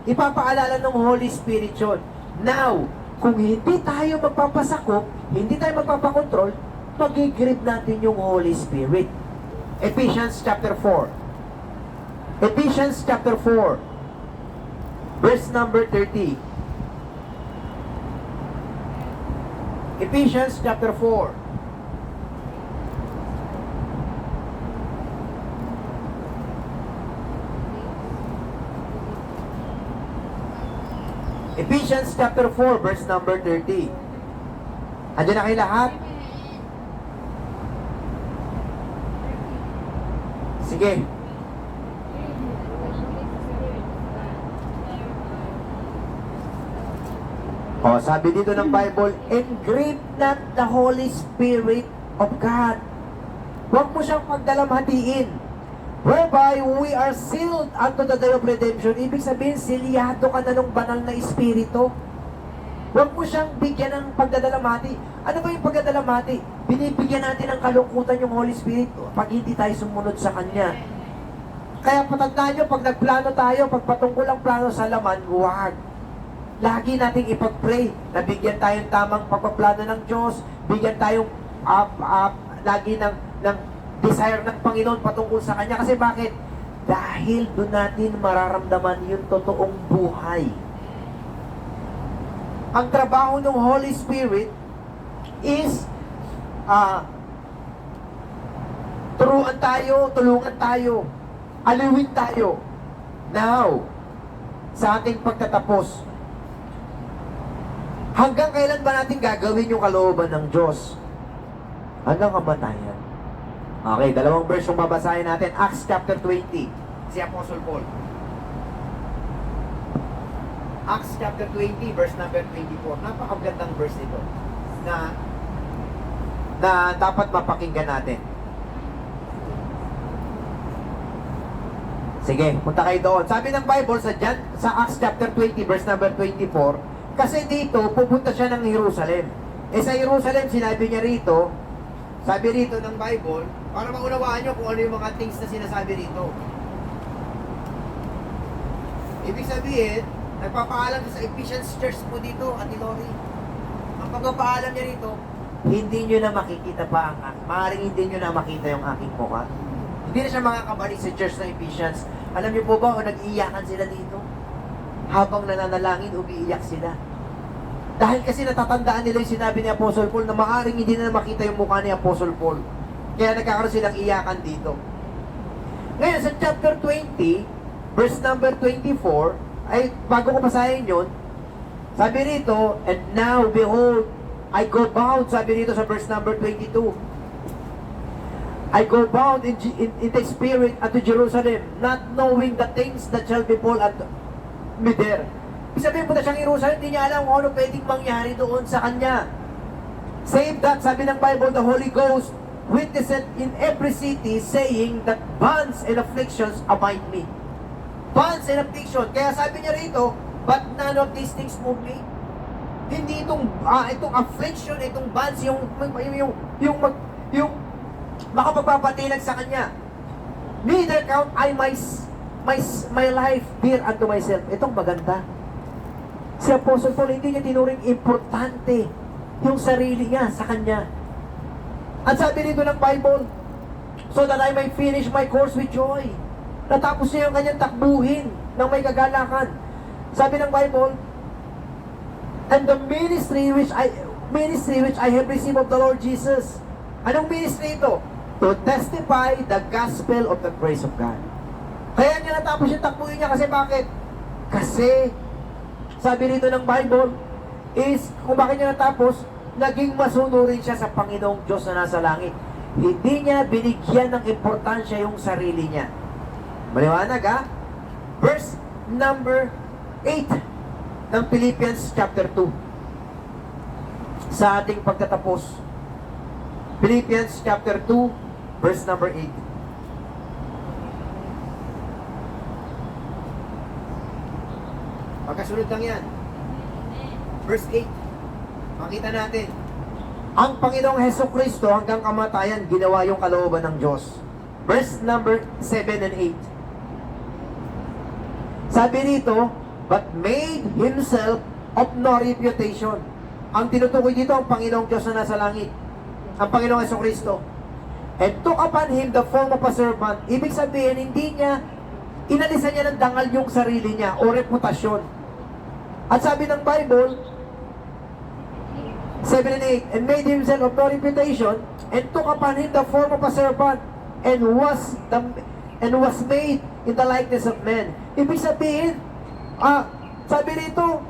Ipapaalala ng Holy Spirit yun. Now, kung hindi tayo magpapasakop, hindi tayo magpapakontrol, magigrip natin yung Holy Spirit. Ephesians chapter 4. Ephesians chapter 4. Verse number 30. Ephesians chapter 4. Ephesians chapter 4 verse number 30. Andiyan na kayo lahat? Sige. O, sabi dito ng Bible, engrave not the Holy Spirit of God. Huwag mo siyang pagdalamhatiin. Whereby we are sealed unto the day of redemption. Ibig sabihin, silyado ka na ng banal na Espiritu. Huwag mo siyang bigyan ng pagdadalamhati. Ano ba yung pagdadalamhati? Binibigyan natin ng kalungkutan yung Holy Spirit pag hindi tayo sumunod sa Kanya. Kaya patandaan nyo, pag nagplano tayo, pag patungkol ang plano sa laman, huwag. Lagi nating ipag-pray na bigyan tayong tamang pagpaplano ng Diyos, bigyan tayong lagi ng desire ng Panginoon patungkol sa Kanya. Kasi bakit? Dahil doon natin mararamdaman yung totoong buhay. Ang trabaho ng Holy Spirit is tulungan tayo, aliwin tayo. Now, sa ating pagtatapos, hanggang kailan ba natin gagawin yung kalooban ng Diyos? Hanggang kamatayan. Okay, dalawang verse yung babasahin natin. Acts chapter 20. Si Apostle Paul. Acts chapter 20, verse number 24. Napakagandang verse nito na dapat mapakinggan natin. Sige, punta kayo doon. Sabi ng Bible sa Acts chapter 20, verse number 24, kasi dito, pupunta siya ng Jerusalem. Sa Jerusalem, sinabi niya rito, sabi rito ng Bible, para maunawaan nyo kung ano yung mga things na sinasabi rito. Ibig sabihin, nagpapaalam sa Ephesians Church po dito, Ate Lori. Ang pagpapaalam niya rito, hindi nyo na makikita pa maaaring hindi nyo na makita yung aking mukha. Hindi na siya makakabalik sa church ng Ephesians. Alam niyo po ba, nag-iiyakan sila dito? Habang nananalangin, umiiyak sila. Dahil kasi natatandaan nila yung sinabi ni Apostle Paul na maaaring hindi na makita yung mukha ni Apostle Paul. Kaya nagkakaroon silang iyakan dito. Ngayon, sa chapter 20, verse number 24, ay bago ko basahin yun, sabi rito, and now, behold, I go bound, sabi rito sa verse number 22, I go bound in the Spirit unto Jerusalem, not knowing the things that shall befall unto me there. Ibig sabihin, punta siyang Jerusalem, hindi niya alam kung ano pwedeng mangyari doon sa kanya. Save that, sabi ng Bible, the Holy Ghost witnessed in every city, saying that bonds and afflictions abide me. Bonds and affliction. Kaya sabi niya rito, but none of these things move me. Hindi itong affliction, itong bonds, yung makapagpapatilag sa kanya. Neither count I my life dear unto myself. Itong maganda. Si Apostle Paul, hindi niya tinuring importante yung sarili niya sa kanya. At sabi dito ng Bible, so that I may finish my course with joy. Natapos niya yung kanyang takbuhin ng may kagalakan. Sabi ng Bible, and the ministry which I have received of the Lord Jesus. Anong ministry ito? To testify the gospel of the grace of God. Kaya niya natapos yung takbuhin niya kasi bakit? Kasi, sabi rito ng Bible, is kung bakit niya natapos, naging masunurin siya sa Panginoong Diyos na nasa langit. Hindi niya binigyan ng importansya yung sarili niya. Maliwanag ha? Verse number 8 ng Philippians chapter 2. Sa ating pagtatapos. Philippians chapter 2, verse number 8. Pagkasunod lang yan. Verse 8. Makita natin. Ang Panginoong Hesus Kristo hanggang kamatayan ginawa yung kalooban ng Diyos. Verse number 7 and 8. Sabi rito, but made himself of no reputation. Ang tinutukoy dito ang Panginoong Diyos na nasa langit. Ang Panginoong Hesus Kristo. And took upon him the form of a servant. Ibig sabihin, hindi niya, inalisan niya ng dangal yung sarili niya o reputasyon. At sabi ng Bible, 7 and 8, and made himself of no reputation, and took upon him the form of a servant, and was made in the likeness of men. Ibig sabihin, sabi rito,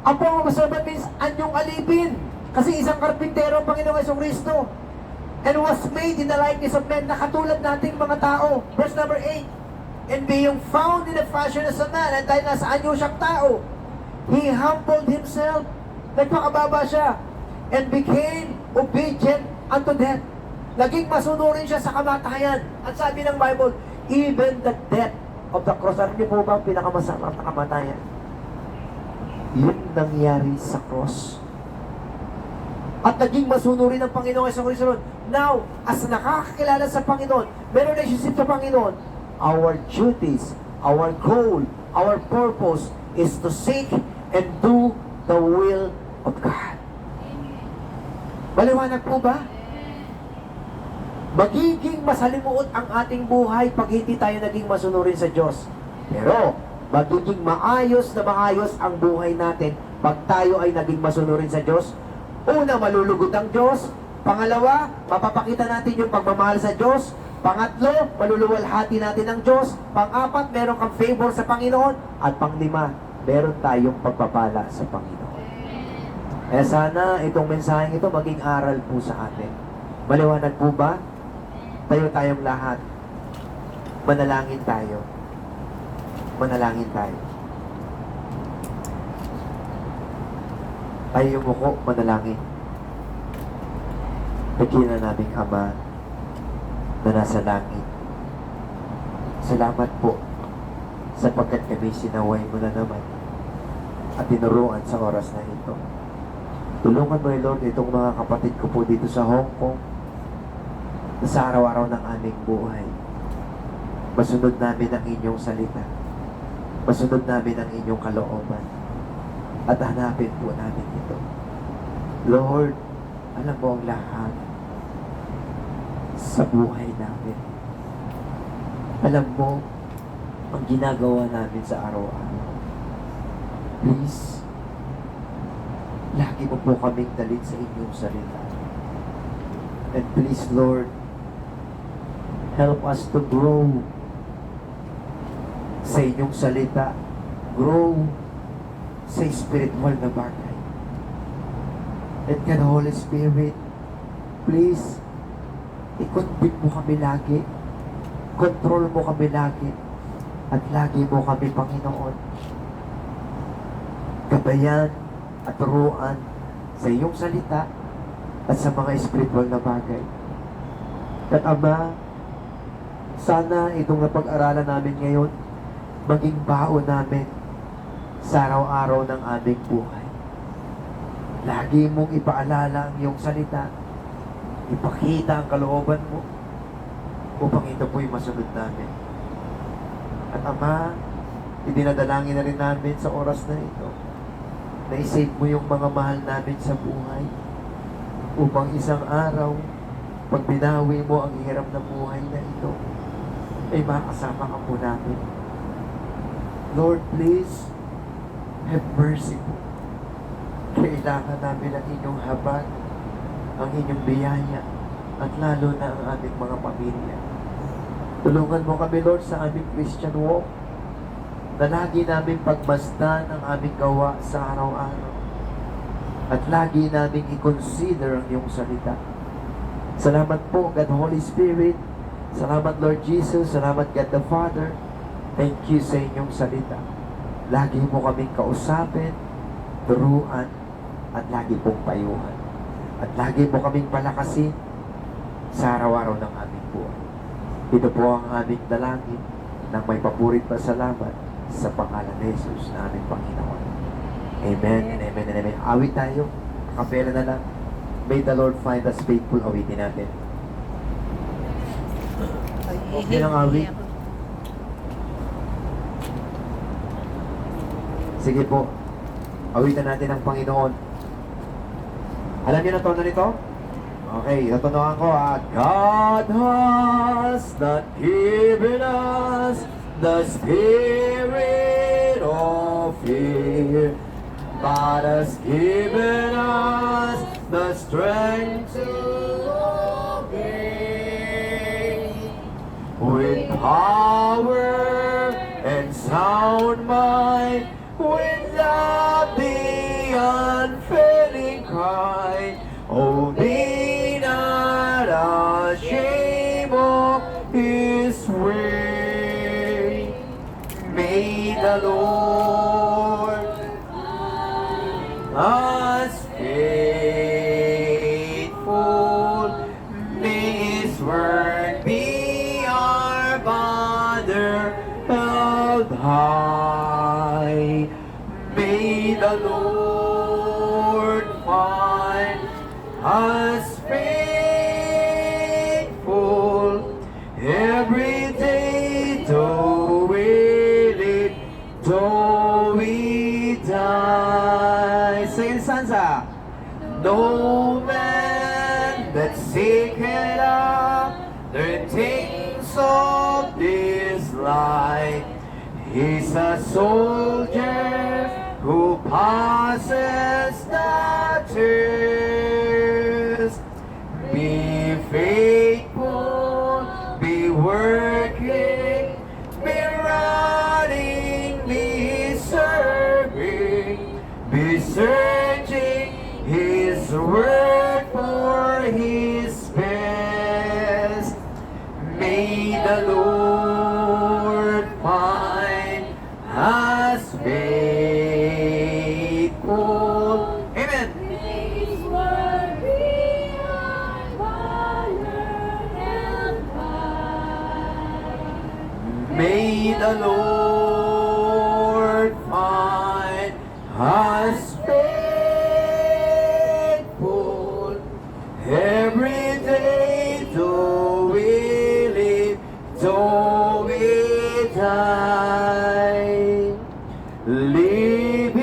ang form of a servant means anyong alipin. Kasi isang karpintero ang Panginoong Jesucristo. And was made in the likeness of men, na katulad nating mga tao. Verse number 8, and being found in the fashion as a man, at dahil nasa anyo siyang tao, he humbled himself. Nagpakababa siya, and became obedient unto death. Naging masunurin siya sa kamatayan. At sabi ng Bible, even the death of the cross. Alam niyo po ba ang pinakamasarap na kamatayan? Yun nangyari sa cross. At naging masunurin ng Panginoon sa Kristo. Now, as nakakakilala sa Panginoon, meron relationship sa Panginoon, our duties, our goal, our purpose is to seek and do the will of God. Maliwanag po ba? Magiging masalimuot ang ating buhay pag hindi tayo naging masunurin sa Diyos. Pero, magiging maayos na maayos ang buhay natin pag tayo ay naging masunurin sa Diyos. Una, malulugod ang Diyos. Pangalawa, mapapakita natin yung pagmamahal sa Diyos. Pangatlo, maluluwalhati natin ang Diyos. Pang-apat, meron kang favor sa Panginoon. At panglima, meron tayong pagpapala sa Panginoon. Eh sana itong mensaheng ito maging aral po sa atin. Maliwanag po ba? Tayo tayong lahat. Manalangin tayo. Manalangin tayo. Tayo yumuko, manalangin. Dakilan naming Ama na nasa langit. Salamat po sapagkat kami sinaway mo na naman at tinuruan sa oras na ito. Tulungan mo, Lord, itong mga kapatid ko po dito sa Hong Kong na sa araw-araw ng aming buhay. Masunod namin ang inyong salita. Masunod namin ang inyong kalooban. At hanapin po namin ito. Lord, alam mo ang lahat sa buhay namin. Alam mo ang ginagawa namin sa araw-araw. Please, lagi mo po kaming dalhin sa inyong salita. And please, Lord, help us to grow sa inyong salita. Grow sa spiritual na bagay. And God, Holy Spirit, please, i-convict mo kami lagi. Control mo kami lagi. At lagi mo kami, Panginoon, gabayan at turuan sa iyong salita at sa mga spiritual na bagay. At Ama, sana itong napag-aralan namin ngayon maging baon namin sa araw-araw ng aming buhay. Lagi mong ipaalala ang iyong salita, ipakita ang kalooban mo upang ito po'y masunod namin. At Ama, idinadalangin na rin namin sa oras na ito na isave mo yung mga mahal namin sa buhay upang isang araw, pag binawi mo ang hirap na buhay na ito, ay makasama ka po namin. Lord, please, have mercy po. Kailangan namin ang inyong habag, ang inyong biyaya, at lalo na ang aming mga pamilya. Tulungan mo kami, Lord, sa aming Christian walk, na lagi namin pagmasdan ang aming gawa sa araw-araw. At lagi naming i-consider ang iyong salita. Salamat po, God Holy Spirit. Salamat, Lord Jesus. Salamat, God the Father. Thank you sa inyong salita. Lagi mo kaming kausapin, turuan, at lagi pong payuhan. At lagi mo kaming palakasin sa araw-araw ng aming buhay. Ito po ang aming dalangin ng may papurit pa salamat sa pangalan ni Jesus na aming Panginoon. Amen and amen and amen. Awit tayo. Kapela na lang. May the Lord find us faithful. Awitin natin. Okay lang awit. Sige po. Awitan natin ang Panginoon. Alam niyo na tono nito? Okay, natutunan ko God has not given us the spirit of fear, but has given us the strength to obey. With power and sound mind, with love the unfailing cry, oh, be not ashamed of His way. May the Lord us faithful. May His word be our banner held high. May the Lord find us faithful every day, though we live, though we die. Say it, Sansa. No man that seeketh after things of this life is a soldier who passes the test. Be faithful, be working, be running, be serving, be searching His word for His best. May the Lord find us faithful. Amen. His word be our banner held high. May the Lord find us faithful every day, though we live, though we die. Living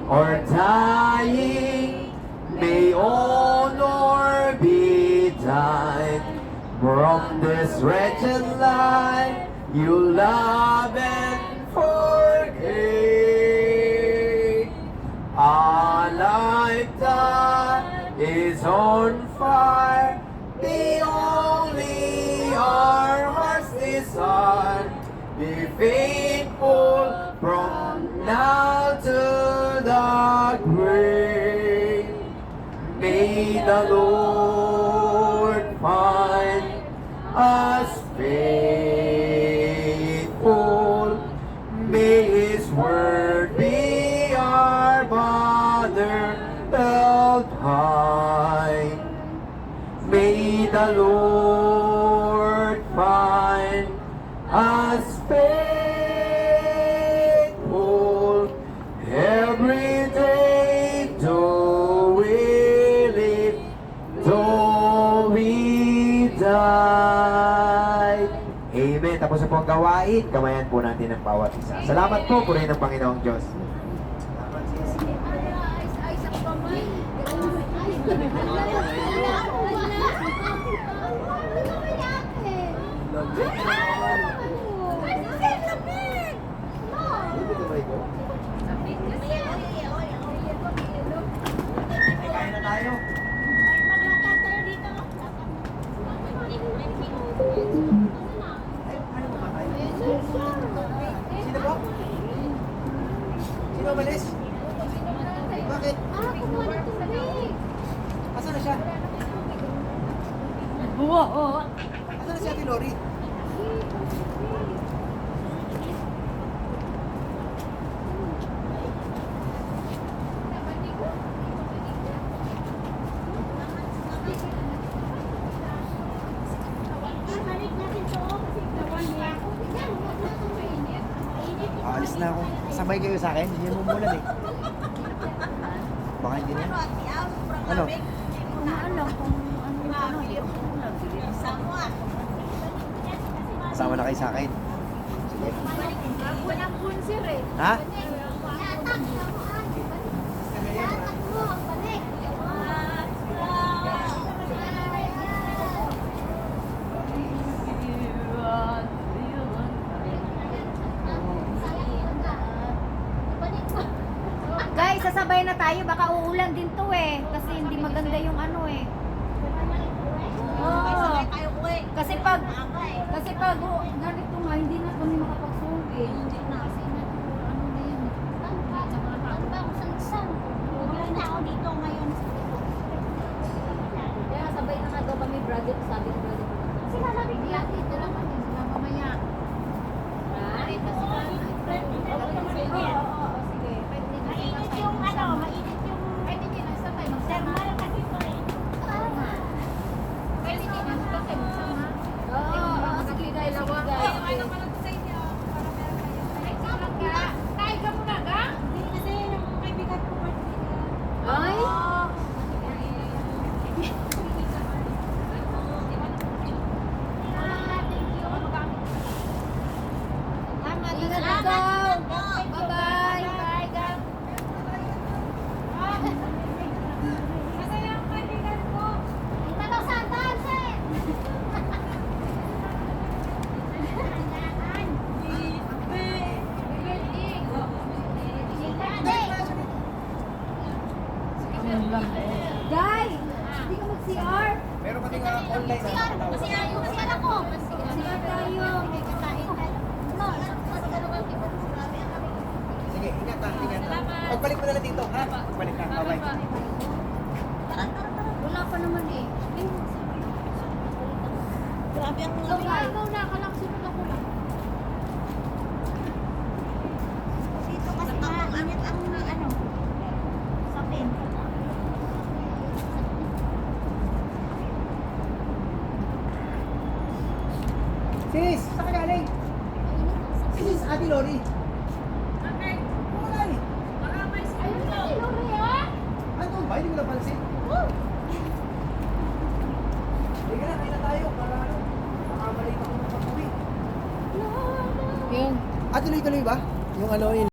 or dying, may honor be thine. From this wretched life you love and forgave. Our life that is on fire, the only our hearts desire. Be faithful from now to the grave. May the Lord find us faithful. May His word be our banner held high. May the Lord find us faithful every day, though we live, though we die. Amen. Tapos na po ang gawain. Kamayan po natin ang bawat isa. Salamat po, purihin ng Panginoong Diyos. Salamat, sis. Kain na tayo. Sino po? Sino umalis? Bakit? Kumuha ng tubig. Asan na siya? Oo. Asan na si Ate Lori? Ibalik natin to. Kasi tawan niya. Yan, huwag na itong mainit. Mainit. Aalis na ako. Sabay kayo sa akin. Hindi mo mulan eh. Baka hindi na. Ano? Ano kung ano yung ano, hindi ako Kasama na kayo sa akin. Sige. Walang punsir eh. Ha? Yatak mo. Yatak mo. Balik. Guys, sasabay na tayo. Baka uulan din to eh. Kasi hindi maganda yung ano eh. Oo. Kasi pag ganito nga, hindi na kami makapag-survey. Hindi na. Kasi ano na yan. Tanda, sangsang. Bumili na ako dito ngayon. Kaya sabay na nga daw kami, brother. Sabi ni brother. Sila labig lang dito lang kami. Sila mamaya. Marita sila. Oo, sige. Mainit yung ano, mainit yung... Pwede din na sabay. Thermal kasi ito eh. Pwede din na sabay. Oo, sige guys. Sige guys. Kain ka muna ga? Hindi kasi yung kaibigan ko Ay! Tama, ingat ikaw. Bye-bye. Kasi yung kaibigan ko. Ito daw sa dancer. Guys, hindi ka mag-CR. Meron kami nga online na tawag. Masiyara ako. CR tayo. Sige, ingat ha, ingat ha. Pagbalik mo na lang dito, ha? Pagbalik ka, bye-bye. Wala pa naman eh. Grabe ang Ikaw na, kalang sunod ako lang. dito kasi mainit ang ano. Sapin. Sis, saan ka galing? Sis, Ate Lori. Wala eh. Ayun na si Lorea. Ano ba? Hindi mo napansin? Hindi na, kain na tayo para ano, makamalik ako ng pag-uwi. Yun. Ah, tuloy-tuloy ba? Yung ano, yun.